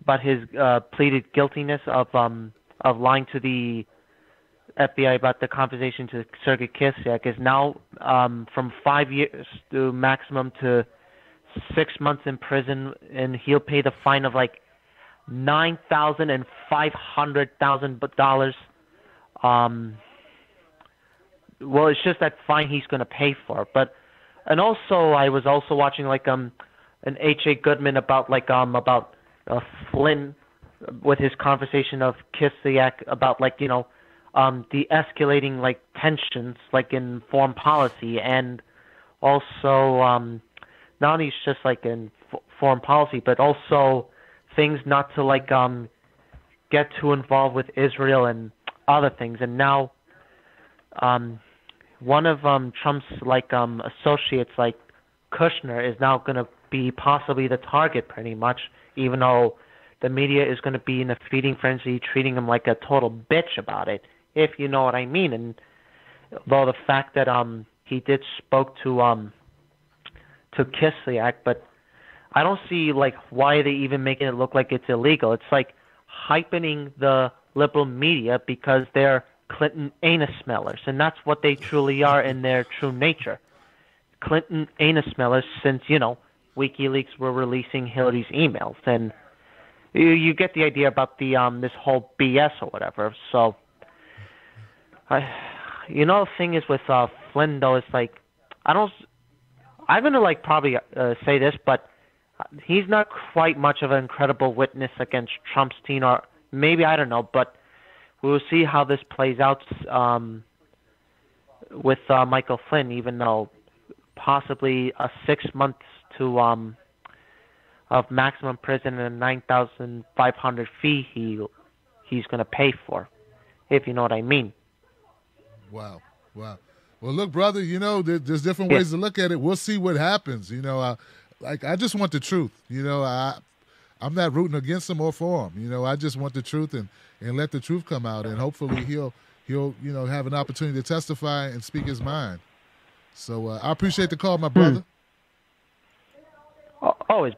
about his pleaded guiltiness of lying to the FBI about the conversation to Sergei Kislyak is now from 5 years to maximum to 6 months in prison, and he'll pay the fine of like $9,000 and $500,000. Well, it's just that fine he's going to pay for. But and also I was also watching like an H.A. Goodman about like about Flynn with his conversation of Kislyak about like, you know, de-escalating like tensions like in foreign policy, and also not only just like in foreign policy, but also things not to like get too involved with Israel and other things. And now one of Trump's like associates, like Kushner, is now going to be possibly the target pretty much, even though the media is going to be in a feeding frenzy, treating him like a total bitch about it, if you know what I mean. And though the fact that he did spoke to Kislyak, but I don't see like why they even making it look like it's illegal. It's like hypening the liberal media because they're Clinton anus smellers, and that's what they truly are in their true nature. Clinton anus smellers, since, you know, WikiLeaks were releasing Hillary's emails, and you get the idea about the this whole BS or whatever. So, you know, the thing is with Flynn though, it's like I'm gonna like probably say this, but he's not quite much of an incredible witness against Trump's team, or maybe, I don't know, but we'll see how this plays out with Michael Flynn, even though possibly a 6 months to of maximum prison and a $9,500 fee he's going to pay for, if you know what I mean. Wow. Well, look, brother, you know, there's different ways to look at it. We'll see what happens. You know, I just want the truth. You know, I'm not rooting against him or for him. You know, I just want the truth and let the truth come out, and hopefully he'll you know, have an opportunity to testify and speak his mind. So I appreciate the call, my brother. Always.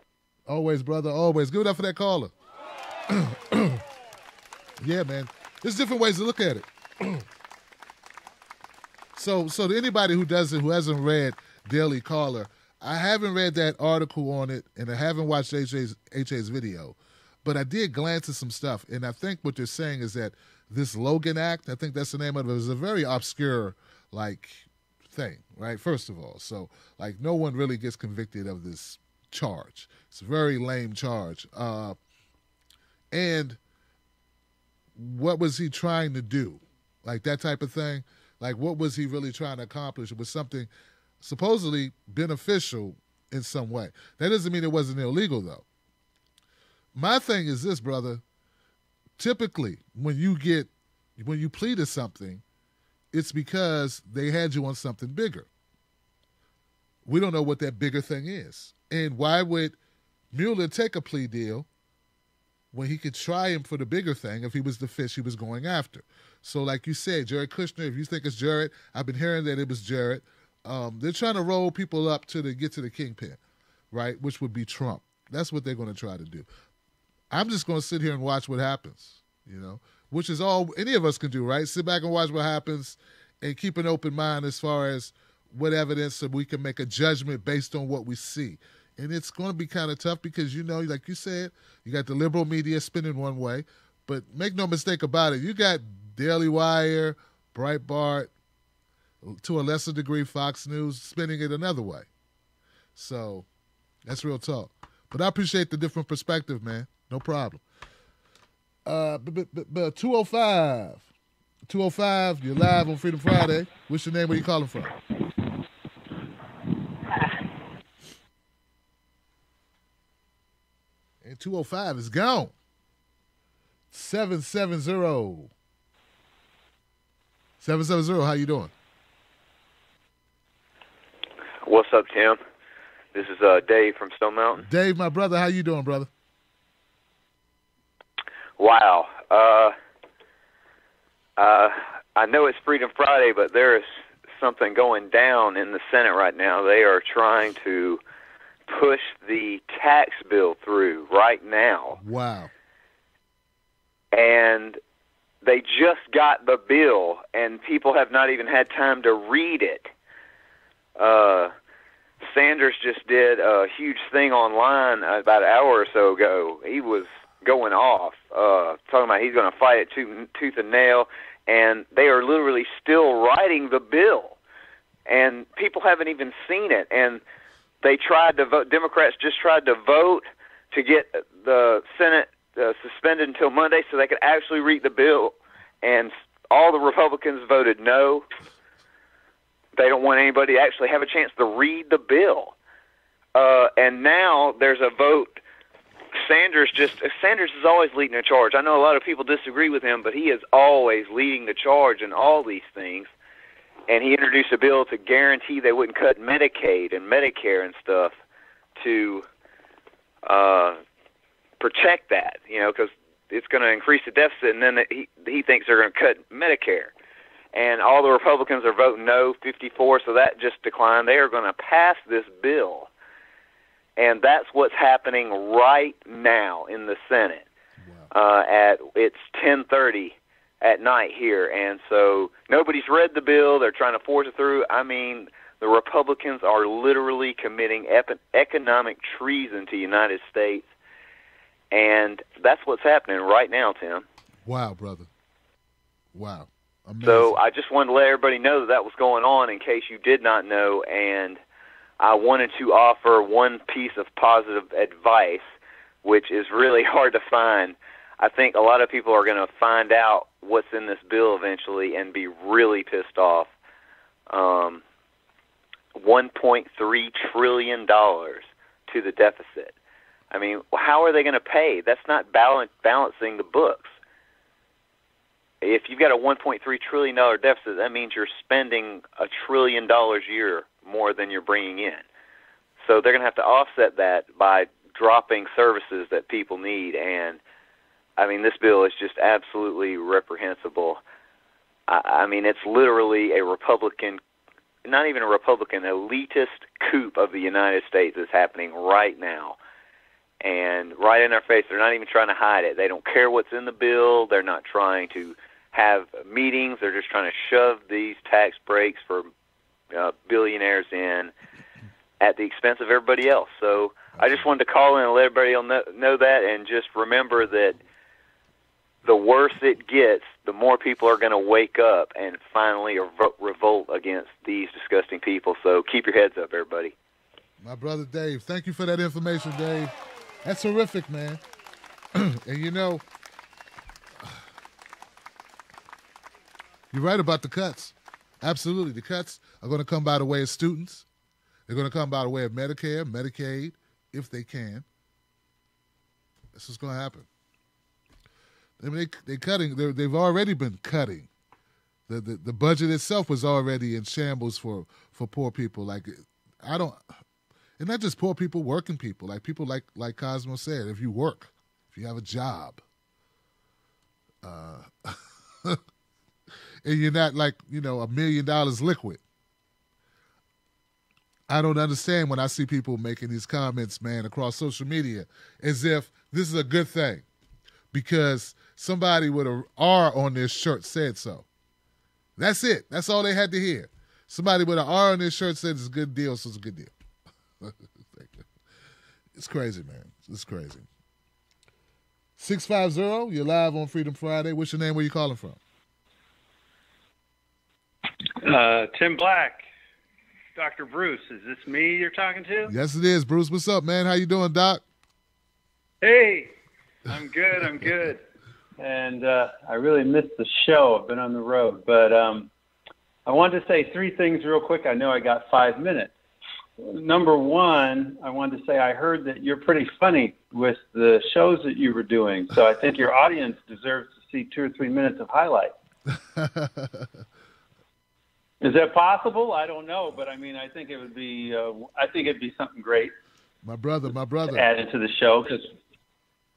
Always, brother, always. Give it up for that caller. Yeah, man. There's different ways to look at it. So to anybody who hasn't read Daily Caller, I haven't read that article on it, and I haven't watched HA's video, but I did glance at some stuff, and I think what they're saying is that this Logan Act, I think that's the name of it, is a very obscure, thing, right? First of all. So, no one really gets convicted of this charge. It's a very lame charge. And what was he trying to do? That type of thing? What was he really trying to accomplish? It was something supposedly beneficial in some way. That doesn't mean it wasn't illegal, though. My thing is this, brother. Typically, when you plead to something, it's because they had you on something bigger. We don't know what that bigger thing is. And why would Mueller take a plea deal when he could try him for the bigger thing if he was the fish he was going after? So like you said, Jared Kushner, if you think it's Jared, I've been hearing that it was Jared. They're trying to roll people up to get to the kingpin, right, which would be Trump. That's what they're going to try to do. I'm just going to sit here and watch what happens, which is all any of us can do, right? Sit back and watch what happens and keep an open mind as far as what evidence so we can make a judgment based on what we see. And it's going to be kind of tough because, like you said, you got the liberal media spinning one way. But make no mistake about it, you got Daily Wire, Breitbart, to a lesser degree Fox News spinning it another way. So that's real talk. But I appreciate the different perspective, man. No problem. 205. 205, you're live on Freedom Friday. What's your name? Where you calling from? And 205 is gone. 770. 770, how you doing? What's up, Tim? This is Dave from Stone Mountain. Dave, my brother, how you doing, brother? Wow. I know it's Freedom Friday, but there is something going down in the Senate right now. They are trying to push the tax bill through right now. Wow. And they just got the bill, and people have not even had time to read it. Sanders just did a huge thing online about an hour or so ago. He was going off, talking about he's going to fight it tooth and nail, and they are literally still writing the bill, and people haven't even seen it. And they tried to vote. Democrats just tried to vote to get the Senate suspended until Monday so they could actually read the bill, and all the Republicans voted no. They don't want anybody to actually have a chance to read the bill. And now there's a vote. Sanders is always leading the charge. I know a lot of people disagree with him, but he is always leading the charge in all these things. And he introduced a bill to guarantee they wouldn't cut Medicaid and Medicare and stuff to protect that, because it's going to increase the deficit, and then he thinks they're going to cut Medicare. And all the Republicans are voting no, 54, so that just declined. They are going to pass this bill. And that's what's happening right now in the Senate. Wow. It's 10:30 at night here, and so nobody's read the bill. They're trying to force it through. I mean, the Republicans are literally committing economic treason to the United States, and that's what's happening right now, Tim. Wow, brother. Wow. Amazing. So I just wanted to let everybody know that was going on in case you did not know, and I wanted to offer one piece of positive advice, which is really hard to find. I think a lot of people are going to find out what's in this bill eventually and be really pissed off. $1.3 trillion to the deficit. I mean, how are they going to pay? That's not balancing the books. If you've got a $1.3 trillion deficit, that means you're spending $1 trillion a year more than you're bringing in. So they're going to have to offset that by dropping services that people need. And, I mean, this bill is just absolutely reprehensible. I mean, it's literally a Republican not even a Republican, elitist coup of the United States is happening right now. And right in our face, they're not even trying to hide it. They don't care what's in the bill. They're not trying to have meetings. They're just trying to shove these tax breaks for billionaires in at the expense of everybody else. So I just wanted to call in and let everybody know that, and just remember that the worse it gets, the more people are going to wake up and finally revolt against these disgusting people. So keep your heads up, everybody. My brother Dave, thank you for that information, Dave. That's horrific, man. And you know, you're right about the cuts. Absolutely. The cuts are going to come by the way of students. They're going to come by the way of Medicare, Medicaid, if they can. That's what's going to happen. I mean, they're cutting. They've already been cutting. The budget itself was already in shambles for poor people. Like, and not just poor people, working people. Like people like Cosmo said, if you work, if you have a job, and you're not like, $1 million liquid. I don't understand when I see people making these comments, man, across social media, as if this is a good thing because somebody with a R on their shirt said so. That's it. That's all they had to hear. Somebody with an R on their shirt said it's a good deal, so it's a good deal. It's crazy, man. It's crazy. 650, you're live on Freedom Friday. What's your name? Where you calling from? Tim Black. Dr. Bruce, is this me you're talking to? Yes, it is. Bruce, what's up, man? How you doing, Doc? Hey, I'm good. I'm good. And I really missed the show. I've been on the road. But I wanted to say three things real quick. I know I got 5 minutes. Number one, I wanted to say I heard that you're pretty funny with the shows that you were doing. So I think your audience deserves to see 2 or 3 minutes of highlights. Is that possible? I don't know, but I mean, I think it would be. I think it'd be something great. My brother. To add into the show because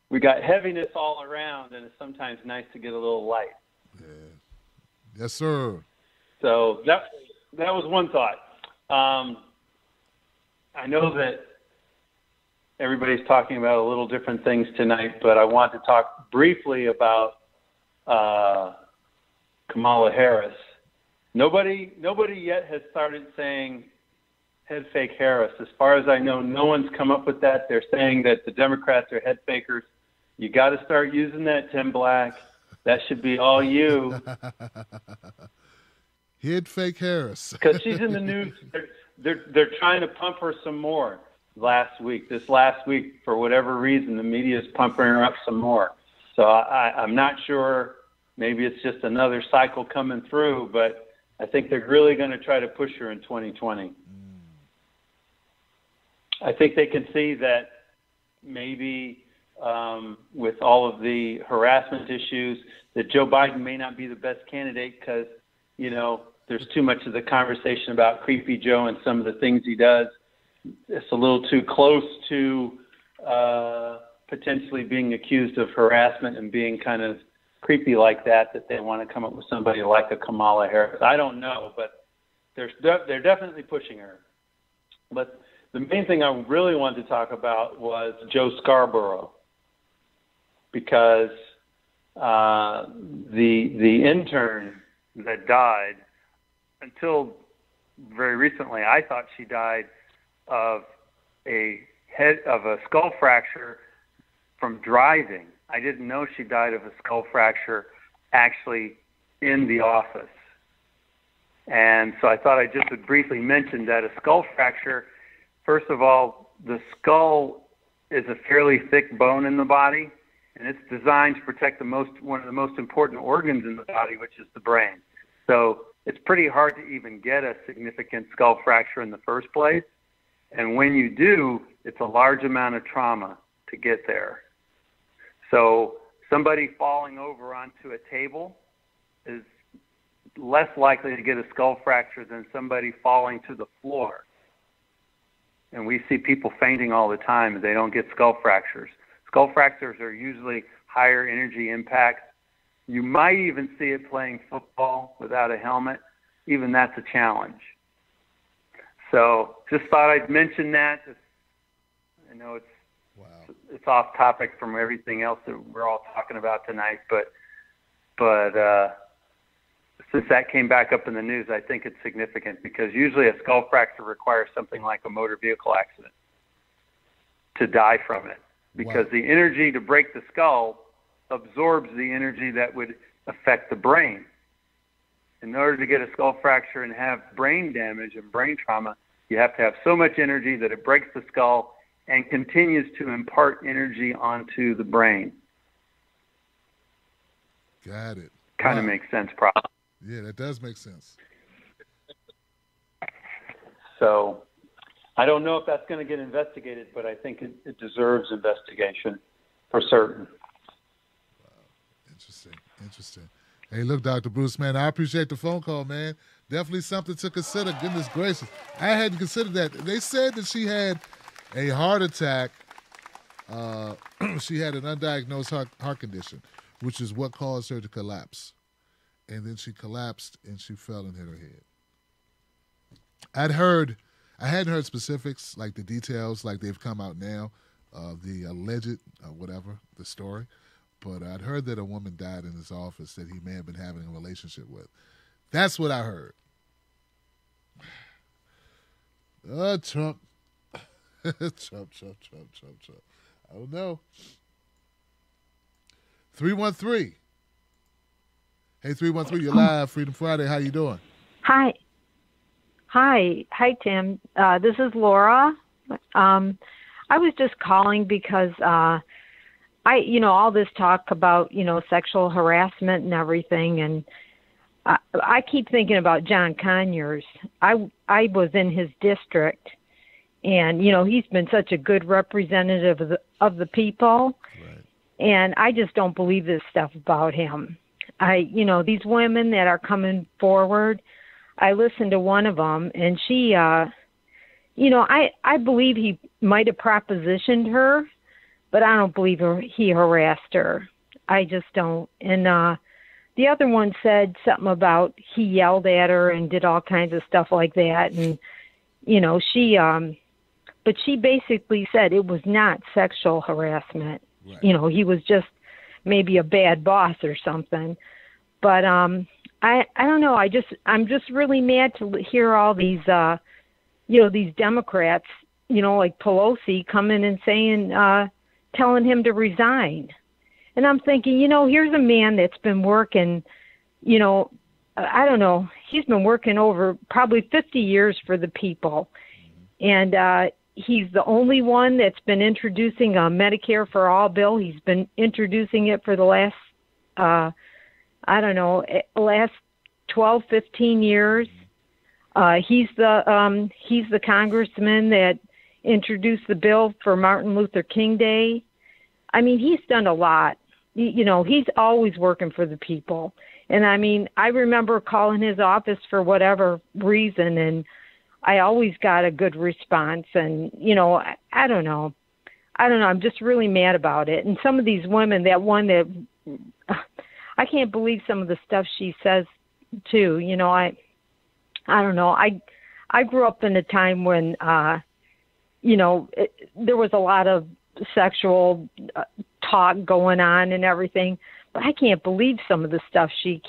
we got heaviness all around, and it's sometimes nice to get a little light. Yeah. Yes, sir. So that was one thought. I know that everybody's talking about a little different things tonight, but I want to talk briefly about Kamala Harris. Nobody yet has started saying head fake Harris. As far as I know, no one's come up with that. They're saying that the Democrats are head fakers. You got to start using that, Tim Black. That should be all you. Head fake Harris. Because she's in the news. They're trying to pump her some more This last week, for whatever reason, the media is pumping her up some more. So I'm not sure. Maybe it's just another cycle coming through, but I think they're really going to try to push her in 2020. I think they can see that maybe with all of the harassment issues, that Joe Biden may not be the best candidate because, there's too much of the conversation about Creepy Joe and some of the things he does. It's a little too close to potentially being accused of harassment and being kind of creepy like that they want to come up with somebody like a Kamala Harris. I don't know, but they're definitely pushing her. But the main thing I really wanted to talk about was Joe Scarborough, because the intern that died, until very recently, I thought she died of a skull fracture from driving. I didn't know she died of a skull fracture actually in the office. And so I thought I just would briefly mention that a skull fracture, first of all, the skull is a fairly thick bone in the body, and it's designed to protect one of the most important organs in the body, which is the brain. So it's pretty hard to even get a significant skull fracture in the first place. And when you do, it's a large amount of trauma to get there. So somebody falling over onto a table is less likely to get a skull fracture than somebody falling to the floor. And we see people fainting all the time and they don't get skull fractures. Skull fractures are usually higher energy impacts. You might even see it playing football without a helmet. Even that's a challenge. So just thought I'd mention that. I know it's off topic from everything else that we're all talking about tonight, but since that came back up in the news, I think it's significant because usually a skull fracture requires something like a motor vehicle accident to die from it, because the energy to break the skull absorbs the energy that would affect the brain. In order to get a skull fracture and have brain damage and brain trauma, you have to have so much energy that it breaks the skull and continues to impart energy onto the brain. Got it. Kind of makes sense, probably. Yeah, that does make sense. So I don't know if that's going to get investigated, but I think it deserves investigation for certain. Wow. Interesting. Hey, look, Dr. Bruce, man, I appreciate the phone call, man. Definitely something to consider. Goodness gracious. I hadn't considered that. They said that she had a heart attack. She had an undiagnosed heart condition, which is what caused her to collapse. And then she collapsed and she fell and hit her head. I hadn't heard specifics, like the details, like they've come out now, the alleged, the story. But I'd heard that a woman died in his office that he may have been having a relationship with. That's what I heard. Trump. Trump. I don't know. 313. Hey, 313, you're live, Freedom Friday. How you doing? Hi, Tim. This is Laura. I was just calling because all this talk about, sexual harassment and everything, and I keep thinking about John Conyers. I was in his district, and, he's been such a good representative of the people, right. And I just don't believe this stuff about him. These women that are coming forward, I listened to one of them, and she, I believe he might have propositioned her, but I don't believe he harassed her. I just don't. And the other one said something about he yelled at her and did all kinds of stuff like that. And, but she basically said it was not sexual harassment. Right. He was just maybe a bad boss or something. But I don't know. I'm just really mad to hear all these these Democrats, like Pelosi, come in and saying telling him to resign. And I'm thinking, here's a man that's been working, I don't know, he's been working over probably 50 years for the people. And he's the only one that's been introducing a Medicare for All bill. He's been introducing it for the last, last 12, 15 years. He's the congressman that introduced the bill for Martin Luther King Day. I mean, he's done a lot. He's always working for the people. And I remember calling his office for whatever reason, and I always got a good response. And, I don't know. I'm just really mad about it. And some of these women, that one that I can't believe some of the stuff she says too. I don't know. I grew up in a time when, there was a lot of sexual talk going on and everything, but I can't believe some of the stuff she's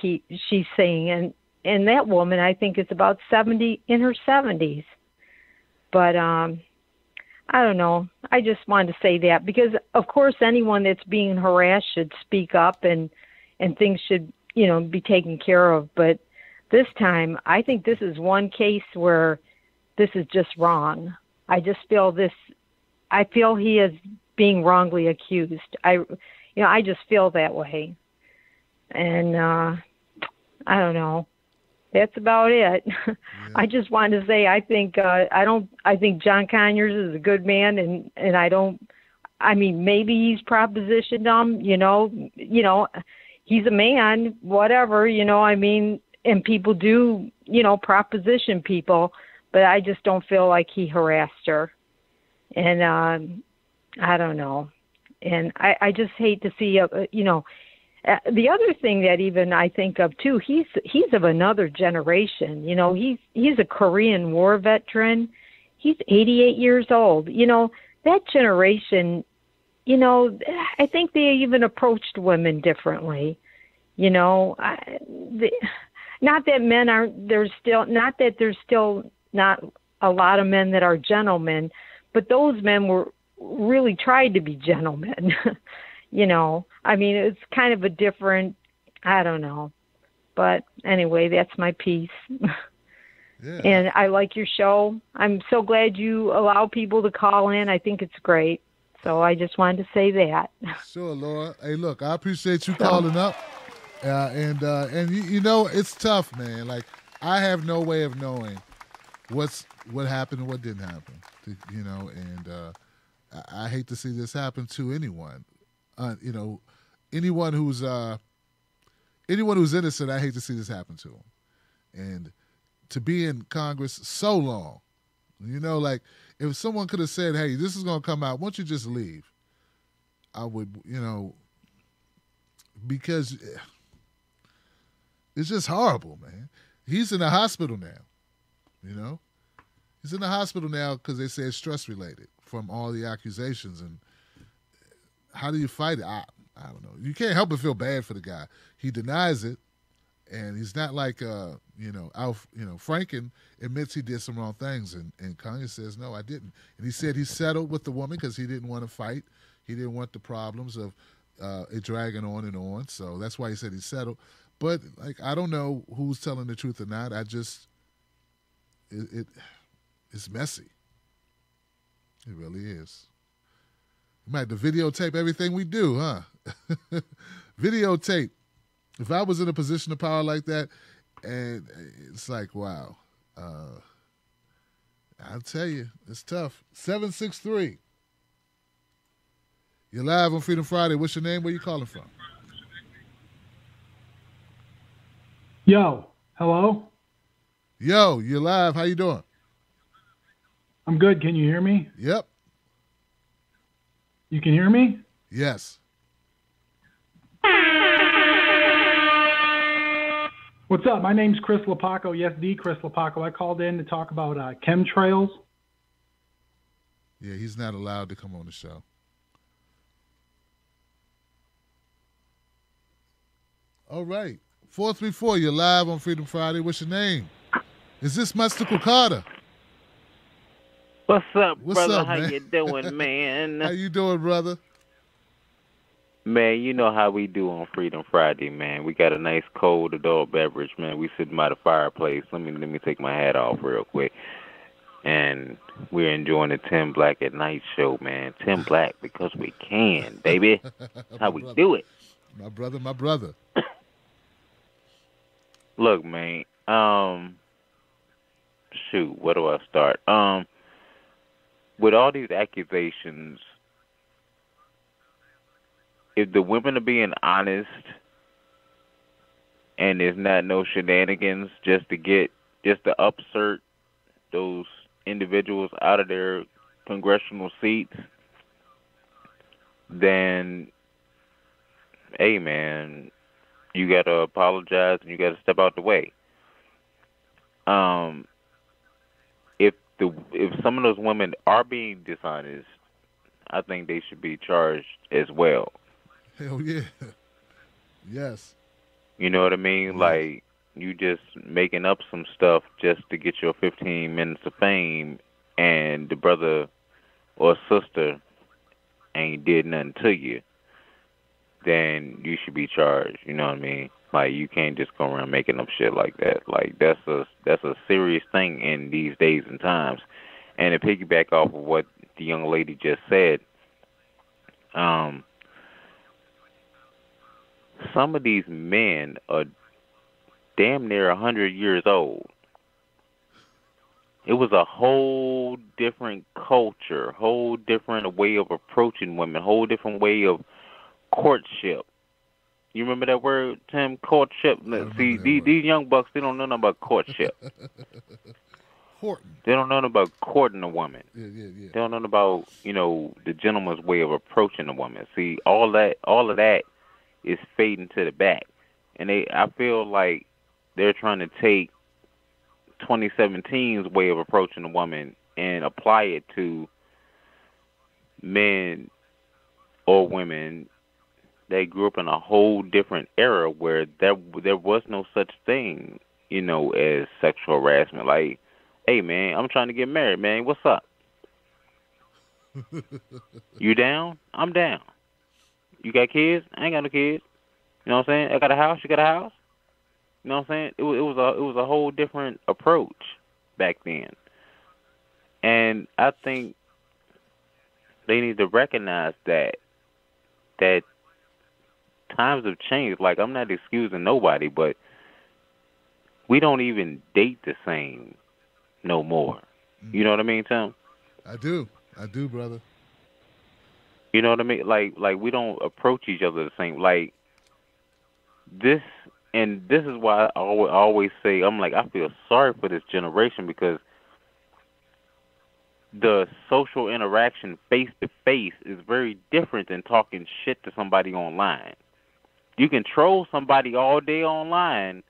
saying. And that woman, I think, is about 70, in her 70s. But I don't know. I just wanted to say that because, of course, anyone that's being harassed should speak up and things should, be taken care of. But this time, I think this is one case where this is just wrong. I just feel I feel he is being wrongly accused. I just feel that way. And I don't know. That's about it. Yeah. I just wanted to say I think John Conyers is a good man, and maybe he's propositioned him, he's a man, whatever, and people do, proposition people, but I just don't feel like he harassed her. And I don't know. And I just hate to see, The other thing that even I think of too, he's of another generation. You know, he's a Korean War veteran. He's 88 years old. You know, that generation, you know, I think they even approached women differently. You know, not that men aren't, there's still not a lot of men that are gentlemen, but those men were really tried to be gentlemen. You know, I mean, it's kind of a different, I don't know. But anyway, that's my piece. Yeah. And I like your show. I'm so glad you allow people to call in. I think it's great. So I just wanted to say that. Sure, Laura. Hey, look, I appreciate you calling up. And you know, it's tough, man. Like, I have no way of knowing what happened and what didn't happen. You know, and I hate to see this happen to anyone. You know, anyone who's innocent, I hate to see this happen to them. And to be in Congress so long, you know, like if someone could have said, "Hey, this is going to come out. Why don't you just leave?" I would, you know, because it's just horrible, man. He's in the hospital now, you know. He's in the hospital now because they say it's stress-related from all the accusations. And how do you fight it? I don't know. You can't help but feel bad for the guy. He denies it, and he's not like, Franken admits he did some wrong things, and Kanye says, no, I didn't. And he said he settled with the woman because he didn't want to fight. He didn't want the problems of it dragging on and on. So that's why he said he settled. But, like, I don't know who's telling the truth or not. It's messy. It really is. We might have to videotape everything we do, huh? Videotape. If I was in a position of power like that, and it's like, wow. I'll tell you, it's tough. 763. You're live on Freedom Friday. What's your name? Where you calling from? Yo, hello? Yo, you're live. How you doing? I'm good. Can you hear me? Yep. You can hear me? Yes. What's up? My name's Chris Lapaco. Yes, the Chris Lapaco. I called in to talk about chemtrails. Yeah, he's not allowed to come on the show. All right. 434, you're live on Freedom Friday. What's your name? Is this Mystical Carter? What's up, What's brother? up, How man? you doing, man? How you doing, brother? Man, you know how we do on Freedom Friday, man. We got a nice cold adult beverage, man. We sitting by the fireplace. Let me take my hat off real quick. And we're enjoying the Tim Black at Night show, man. Tim Black because we can, baby. That's how we do it. My brother. Look, man. Shoot, where do I start? With all these accusations, if the women are being honest and there's not no shenanigans just to upsert those individuals out of their congressional seats, then, hey, man, you got to apologize and you got to step out the way. If some of those women are being dishonest, I think they should be charged as well. Hell yeah. Yes. You know what I mean? Yes. Like, you just making up some stuff just to get your 15 minutes of fame, and the brother or sister ain't did nothing to you, then you should be charged. You know what I mean? Like, you can't just go around making up shit like that. Like, that's a serious thing in these days and times. And to piggyback off of what the young lady just said, some of these men are damn near 100 years old. It was a whole different culture, whole different way of approaching women, whole different way of courtship. You remember that word, Tim? Courtship. See, these young bucks, they don't know nothing about courtship. Courting. They don't know nothing about courting a woman. Yeah. They don't know nothing about, the gentleman's way of approaching a woman. See, all of that is fading to the back. And I feel like they're trying to take 2017's way of approaching a woman and apply it to men or women that grew up in a whole different era where there was no such thing, as sexual harassment. Like, hey, man, I'm trying to get married, man. What's up? You down? I'm down. You got kids? I ain't got no kids. You know what I'm saying? I got a house. You got a house? You know what I'm saying? It was a whole different approach back then, and I think they need to recognize that times have changed. Like, I'm not excusing nobody, but we don't even date the same no more. You know what I mean, Tim? I do, brother. You know what I mean? Like we don't approach each other the same. Like this. And this is why I always say, I'm like, I feel sorry for this generation, because the social interaction face-to-face is very different than talking shit to somebody online. You can troll somebody all day online,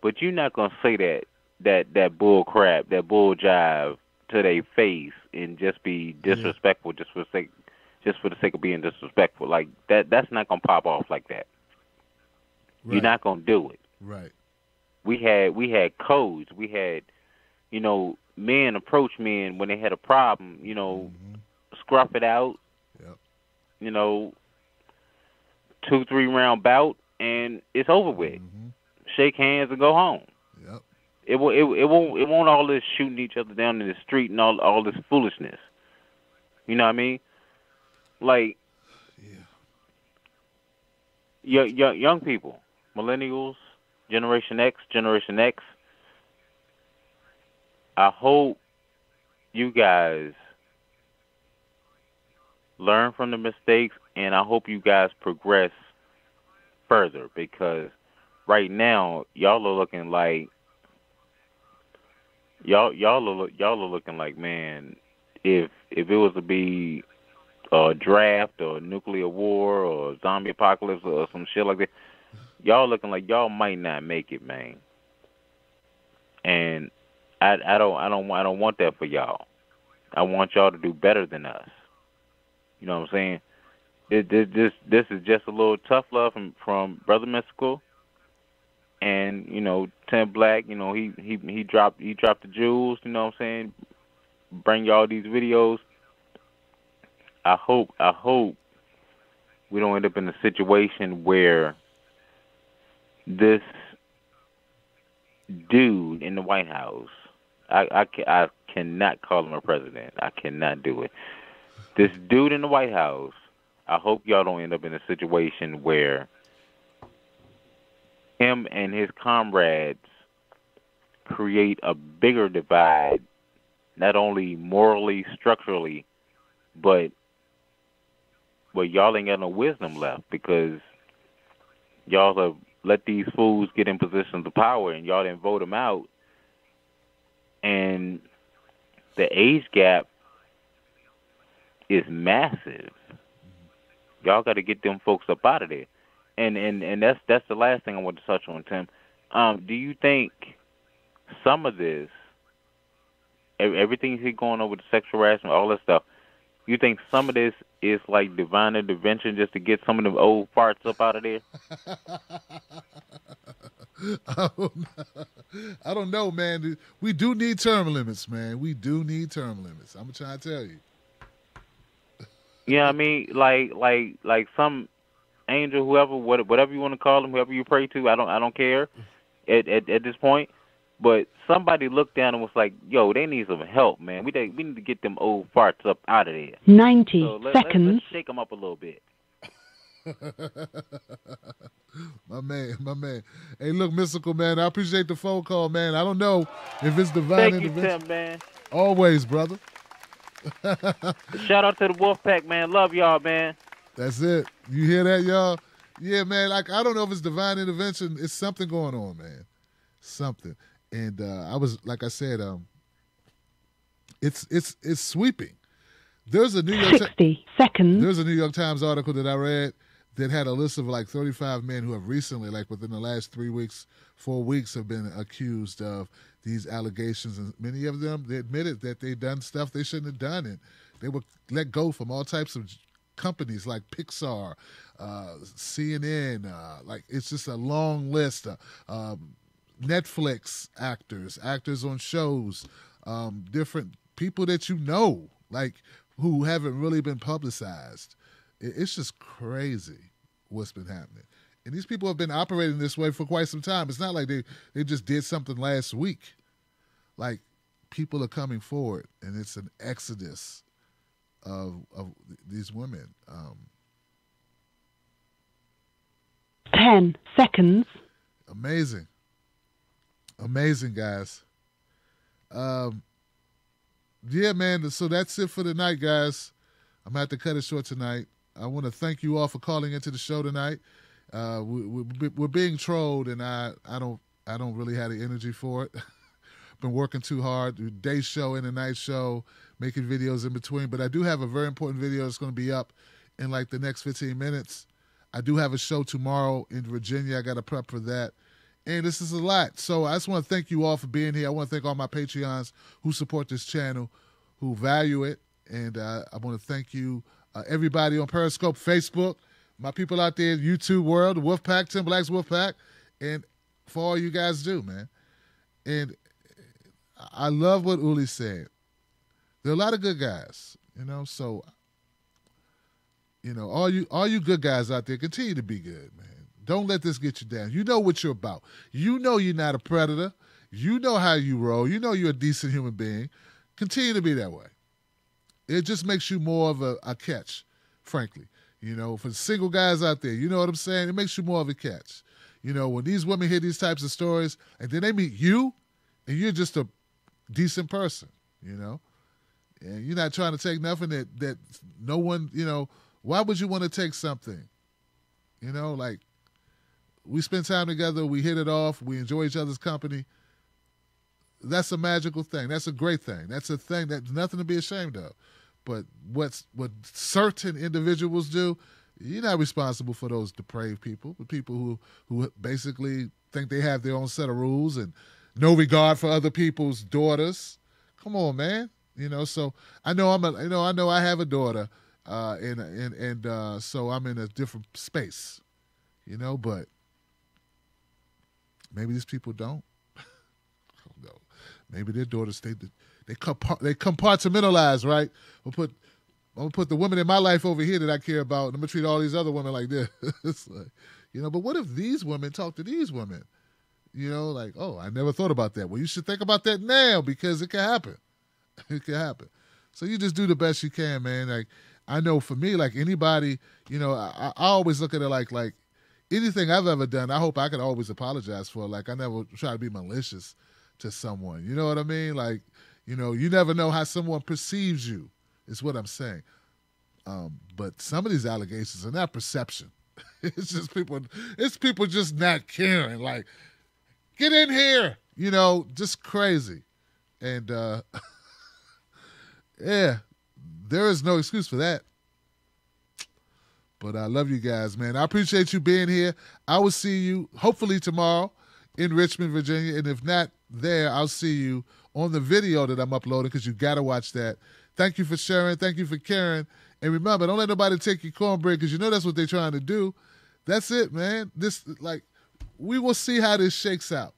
but you're not going to say that bull crap, that bull jive to their face and just be disrespectful just for the sake of being disrespectful. Like, that's not going to pop off like that. Right. You're not gonna do it. Right. We had codes. We had, men approach men when they had a problem. Scruff it out. Yep. 2-3 round bout, and it's over with. Shake hands and go home. Yep. It won't all this shooting each other down in the street and all this foolishness. You know what I mean? Like, young people. Millennials, Generation X, I hope you guys learn from the mistakes, and I hope you guys progress further, because right now y'all are looking like man, if it was to be a draft or a nuclear war or a zombie apocalypse or some shit like that, y'all looking like y'all might not make it, man. And I don't want that for y'all. I want y'all to do better than us. You know what I'm saying? This is just a little tough love from Brother Mystical, and Tim Black. He dropped the jewels. You know what I'm saying? Bring y'all these videos. I hope we don't end up in a situation where this dude in the White House, I cannot call him a president. I cannot do it. This dude in the White House, I hope y'all don't end up in a situation where him and his comrades create a bigger divide, not only morally, structurally, but y'all ain't got no wisdom left, because y'all have let these fools get in positions of power and y'all didn't vote them out. And the age gap is massive. Y'all got to get them folks up out of there. And that's the last thing I want to touch on, Tim. Do you think some of this, everything he's going over, the sexual harassment, all that stuff, you think some of this is like divine intervention just to get some of them old farts up out of there? I don't know, man. We do need term limits, man. We do need term limits. I'm trying to tell you. Yeah, I mean, like some angel, whoever, whatever you want to call them, whoever you pray to, I don't care at this point. But somebody looked down and was like, "Yo, they need some help, man. We need to get them old farts up out of there." 90 seconds. Let's shake them up a little bit. My man. Hey, look, Mystical, man, I appreciate the phone call, man. I don't know if it's divine intervention. Thank you, Tim, man. Always, brother. Shout out to the Wolfpack, man. Love y'all, man. That's it. You hear that, y'all? Yeah, man. Like, I don't know if it's divine intervention. It's something going on, man. Something. And I was, like I said, it's sweeping. There's a New York 60 seconds. There's a New York Times article that I read that had a list of like 35 men who have recently, like within the last 3 weeks, 4 weeks, have been accused of these allegations. And many of them, they admitted that they done stuff they shouldn't have done. And they were let go from all types of companies like Pixar, CNN. Like it's just a long list. Netflix actors on shows, different people that you know, like who haven't really been publicized. It's just crazy what's been happening. And these people have been operating this way for quite some time. It's not like they just did something last week. Like, people are coming forward, and it's an exodus of these women. 10 seconds. Amazing, guys. Yeah, man. So that's it for tonight, guys. I'm gonna have to cut it short tonight. I want to thank you all for calling into the show tonight. We're being trolled, and I don't really have the energy for it. Been working too hard, day show and a night show, making videos in between. But I do have a very important video that's going to be up in like the next 15 minutes. I do have a show tomorrow in Virginia. I got to prep for that. And this is a lot. So I just want to thank you all for being here. I want to thank all my Patreons who support this channel, who value it. And I want to thank you, everybody on Periscope, Facebook, my people out there in YouTube world, the Wolfpack, Tim Black's Wolfpack, and for all you guys do, man. And I love what Uli said. There are a lot of good guys, so, all you good guys out there, continue to be good, man. Don't let this get you down. You know what you're about. You know you're not a predator. You know how you roll. You know you're a decent human being. Continue to be that way. It just makes you more of a catch, frankly. For the single guys out there, you know what I'm saying? It makes you more of a catch. When these women hear these types of stories and then they meet you and you're just a decent person, and you're not trying to take nothing that no one, why would you want to take something? Like, we spend time together, we hit it off, we enjoy each other's company. That's a magical thing. That's a great thing. That's a thing that's nothing to be ashamed of. But what certain individuals do, you're not responsible for those depraved people, the people who basically think they have their own set of rules and no regard for other people's daughters. Come on, man. So I know I know I have a daughter, and so I'm in a different space, but maybe these people don't. No. Maybe their daughters they compartmentalize, right? I'm gonna put the women in my life over here that I care about, and I'm gonna treat all these other women like this. It's like, but what if these women talk to these women? Like, oh, I never thought about that. Well, you should think about that now because it can happen. It can happen. So you just do the best you can, man. Like, I know for me, like anybody, I always look at it like anything I've ever done, I hope I can always apologize for. Like, I never try to be malicious to someone. You know what I mean? Like, you never know how someone perceives you, is what I'm saying. But some of these allegations are not perception. It's people just not caring. Like, get in here, just crazy. And, yeah, there is no excuse for that. But I love you guys, man. I appreciate you being here. I will see you hopefully tomorrow in Richmond, Virginia. And if not there, I'll see you on the video that I'm uploading because you got to watch that. Thank you for sharing. Thank you for caring. And remember, don't let nobody take your cornbread because that's what they're trying to do. That's it, man. We will see how this shakes out.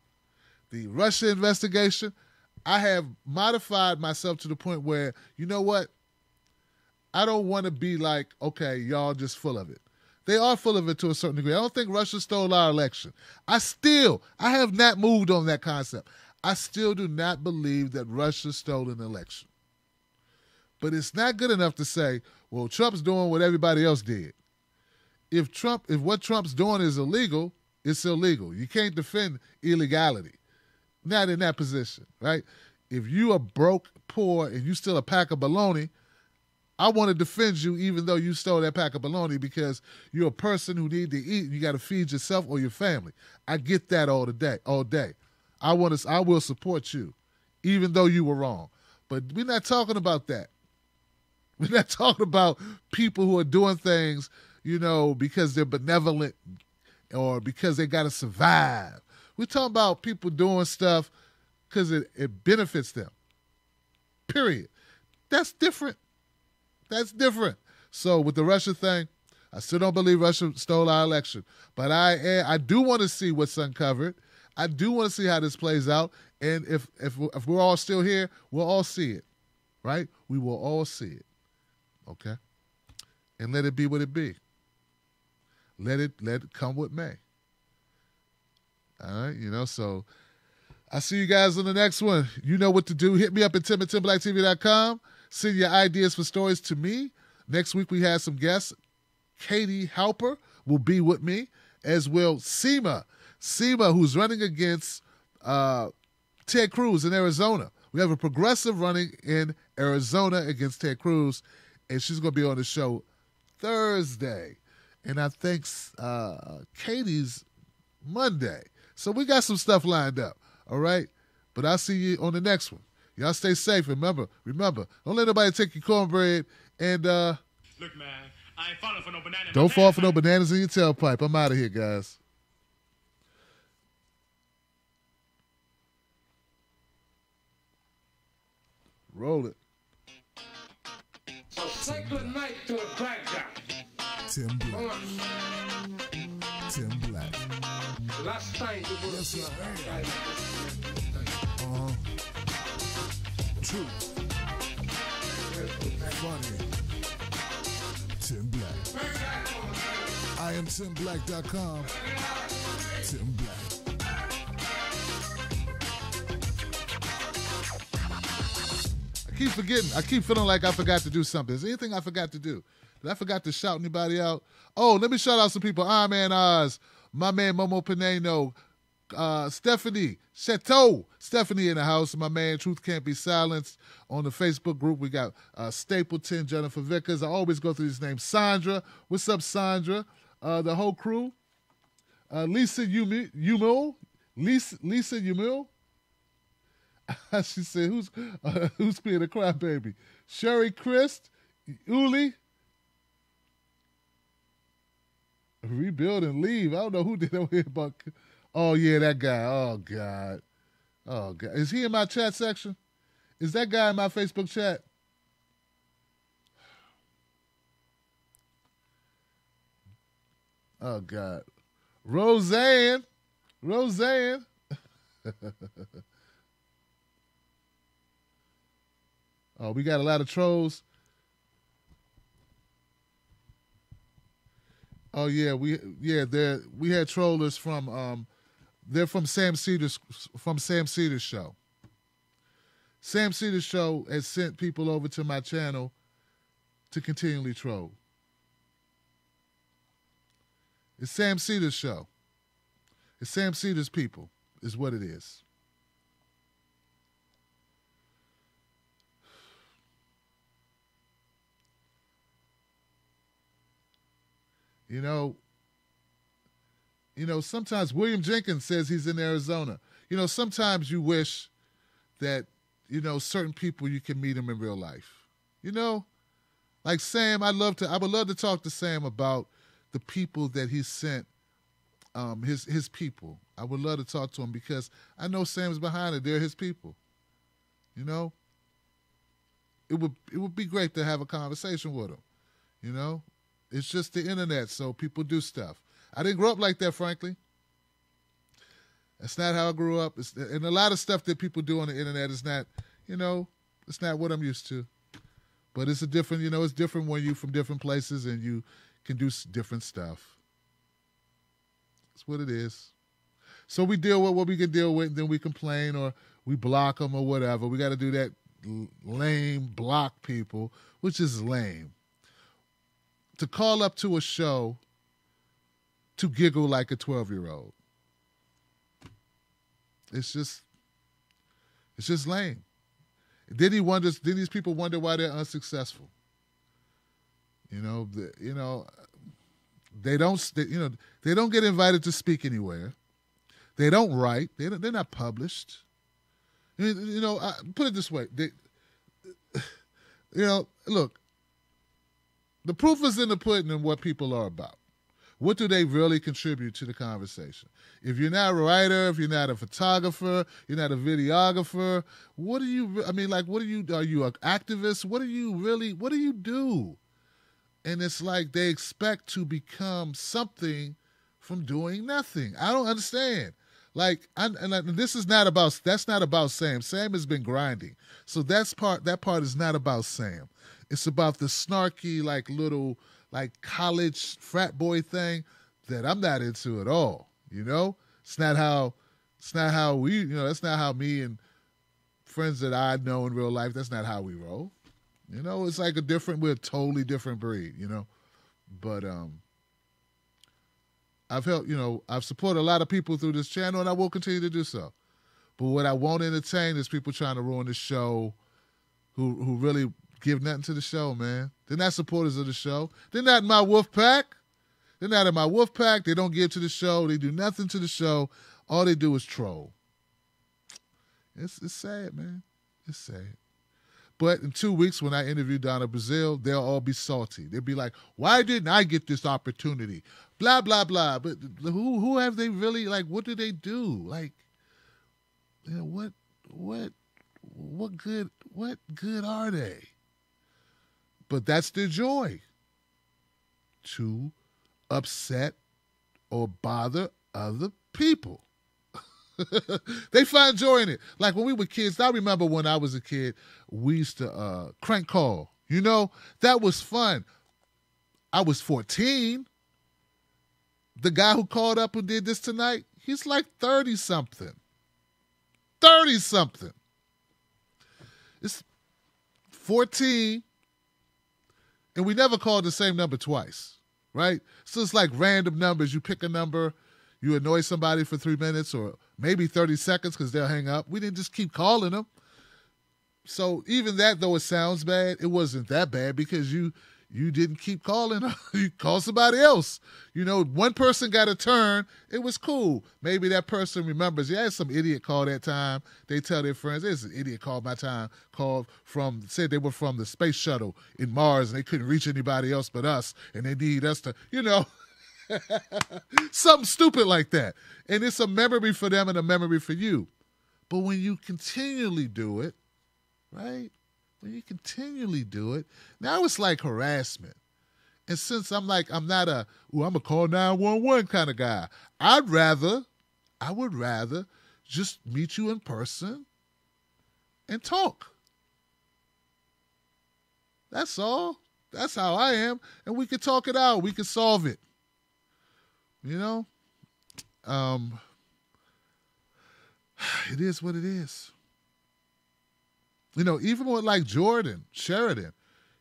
The Russia investigation, I have modified myself to the point where, you know what? I don't want to be like, okay, y'all just full of it. They are full of it to a certain degree. I don't think Russia stole our election. I have not moved on that concept. I still do not believe that Russia stole an election. But it's not good enough to say, well, Trump's doing what everybody else did. If what Trump's doing is illegal, it's illegal. You can't defend illegality. Not in that position, right? If you are broke, poor, and you steal a pack of bologna, I want to defend you even though you stole that pack of bologna because you're a person who need to eat and you got to feed yourself or your family. I get that all day. I will support you even though you were wrong. But we're not talking about that. We're not talking about people who are doing things, because they're benevolent or because they got to survive. We're talking about people doing stuff because it benefits them. Period. That's different. That's different. So with the Russia thing, I still don't believe Russia stole our election. But I do want to see what's uncovered. I do want to see how this plays out. And if we're all still here, we'll all see it. Right? We will all see it. Okay? And let it be what it be. Let it come what may. All right? So I'll see you guys on the next one. You know what to do. Hit me up at tim@timblacktv.com. Send your ideas for stories to me. Next week we have some guests. Katie Halper will be with me, as well Seema, who's running against Ted Cruz in Arizona. We have a progressive running in Arizona against Ted Cruz, and she's going to be on the show Thursday. And I think Katie's Monday. So we got some stuff lined up, all right? But I'll see you on the next one. Y'all stay safe. Remember, don't let nobody take your cornbread. And look, man, I ain't falling for no banana. Don't fall for no bananas in your tailpipe. I'm out of here, guys. Roll it. So say good night to a black guy. Tim Black. Tim Black. Last time you will see True. Funny. Tim Black. I am TimBlack.com. Tim Black. I keep forgetting. I keep feeling like I forgot to do something. Is there anything I forgot to do? Did I forgot to shout anybody out? Oh, let me shout out some people. Iron Man Oz, my man Momo Pineno, Stephanie Chateau, Stephanie in the house. My man Truth Can't Be Silenced on the Facebook group. We got Stapleton, Jennifer Vickers. I always go through these names. Sandra, what's up, Sandra? The whole crew. Lisa Umil, Lisa Umil. She said, "Who's being a crybaby?" Sherry Christ, Uli. Rebuild and leave. I don't know who did over here, but oh yeah, that guy. Oh God. Is he in my chat section? Is that guy in my Facebook chat? Oh God. Roseanne. Oh, we got a lot of trolls. Oh yeah, we had trollers from they're from Sam Cedar's show. Sam Cedar's show has sent people over to my channel to continually troll. It's Sam Cedar's show. It's Sam Cedar's people, is what it is. You know, sometimes William Jenkins says he's in Arizona. You know, sometimes you wish that, certain people you can meet them in real life. Like Sam, I would love to talk to Sam about the people that he sent, his people. I would love to talk to him because I know Sam's behind it. They're his people. It would be great to have a conversation with him. It's just the internet, so people do stuff. I didn't grow up like that, frankly. That's not how I grew up. And a lot of stuff that people do on the internet is not, it's not what I'm used to. But it's it's different when you're from different places and you can do different stuff. That's what it is. So we deal with what we can deal with, and then we complain or we block them or whatever. We got to do that lame block people, which is lame. To call up to a show to giggle like a 12-year-old. It's just lame. Then these people wonder why they're unsuccessful. They don't get invited to speak anywhere. They don't write. They're not published. I put it this way. Look, The proof is in the pudding and what people are about. What do they really contribute to the conversation? If you're not a writer, if you're not a photographer, you're not a videographer, what do you, are you an activist? What do you do? And it's like they expect to become something from doing nothing. I don't understand. That's not about Sam. Sam has been grinding. So that part is not about Sam. It's about the snarky, little, college frat boy thing that I'm not into at all. It's not how we, that's not how me and friends that I know in real life, that's not how we roll. It's like we're a totally different breed, But I've supported a lot of people through this channel, and I will continue to do so. But what I won't entertain is people trying to ruin the show who really give nothing to the show, man. They're not supporters of the show. They're not in my wolf pack. They don't give to the show. They do nothing to the show. All they do is troll. It's sad, man. It's sad. But in 2 weeks, when I interview Donna Brazile, they'll all be salty. They'll be like, why didn't I get this opportunity? Blah, blah, blah. But who have they really, what do they do? What good are they? But that's their joy. To upset or bother other people. They find joy in it. Like when we were kids, I remember when I was a kid, we used to crank call. That was fun. I was 14. The guy who called up and did this tonight, he's like 30-something. 30-something. It's 14, and we never called the same number twice, right? So it's like random numbers. You pick a number, you annoy somebody for 3 minutes or maybe 30 seconds because they'll hang up. We didn't just keep calling them. So even that, though it sounds bad, it wasn't that bad because you didn't keep calling. You called somebody else. One person got a turn. It was cool. Maybe that person remembers, yeah, some idiot called that time. They tell their friends, there's an idiot called my time, said they were from the space shuttle in Mars and they couldn't reach anybody else but us and they need us to, something stupid like that. And it's a memory for them and a memory for you. But when you continually do it, right? When you continually do it, now it's like harassment. And since I'm not I'm going to call 911 kind of guy. I would rather just meet you in person and talk. That's all. That's how I am. And we can talk it out. We can solve it. It is what it is. Even with Jordan Sheridan,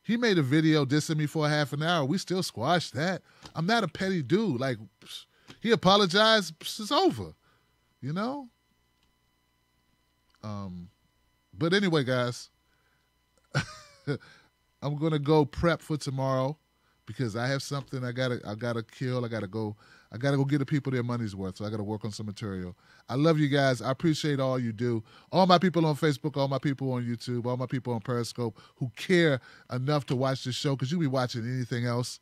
he made a video dissing me for a half an hour. We still squashed that. I'm not a petty dude. He apologized. It's over. But anyway, guys, I'm gonna go prep for tomorrow because I have something I gotta kill. I gotta go get the people their money's worth. So I gotta work on some material. I love you guys. I appreciate all you do. All my people on Facebook, all my people on YouTube, all my people on Periscope who care enough to watch this show because you be watching anything else.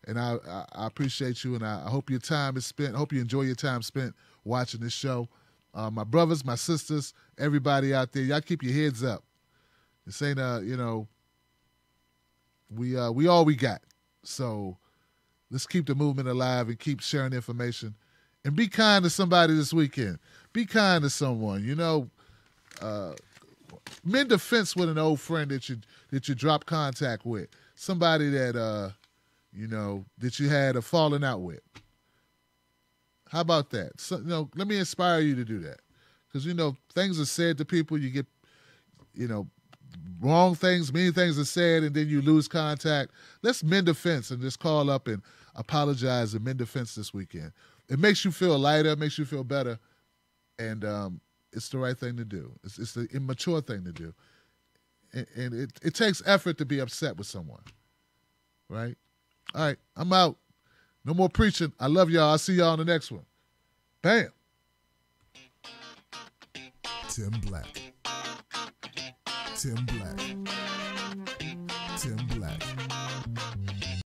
And I appreciate you, and I hope your time is spent. I hope you enjoy your time spent watching this show. My brothers, my sisters, everybody out there, y'all keep your heads up. This ain't we all we got. So let's keep the movement alive and keep sharing information. And be kind to somebody this weekend. Be kind to someone. Mend a fence with an old friend that you drop contact with. Somebody that that you had a falling out with. How about that? So, let me inspire you to do that. Because things are said to people. You get wrong things, mean things are said, and then you lose contact. Let's mend a fence and just call up and apologize and mend a fence this weekend. It makes you feel lighter, makes you feel better, and it's the right thing to do. It's the immature thing to do. And it takes effort to be upset with someone, right? All right, I'm out. No more preaching. I love y'all. I'll see y'all on the next one. Bam. Tim Black.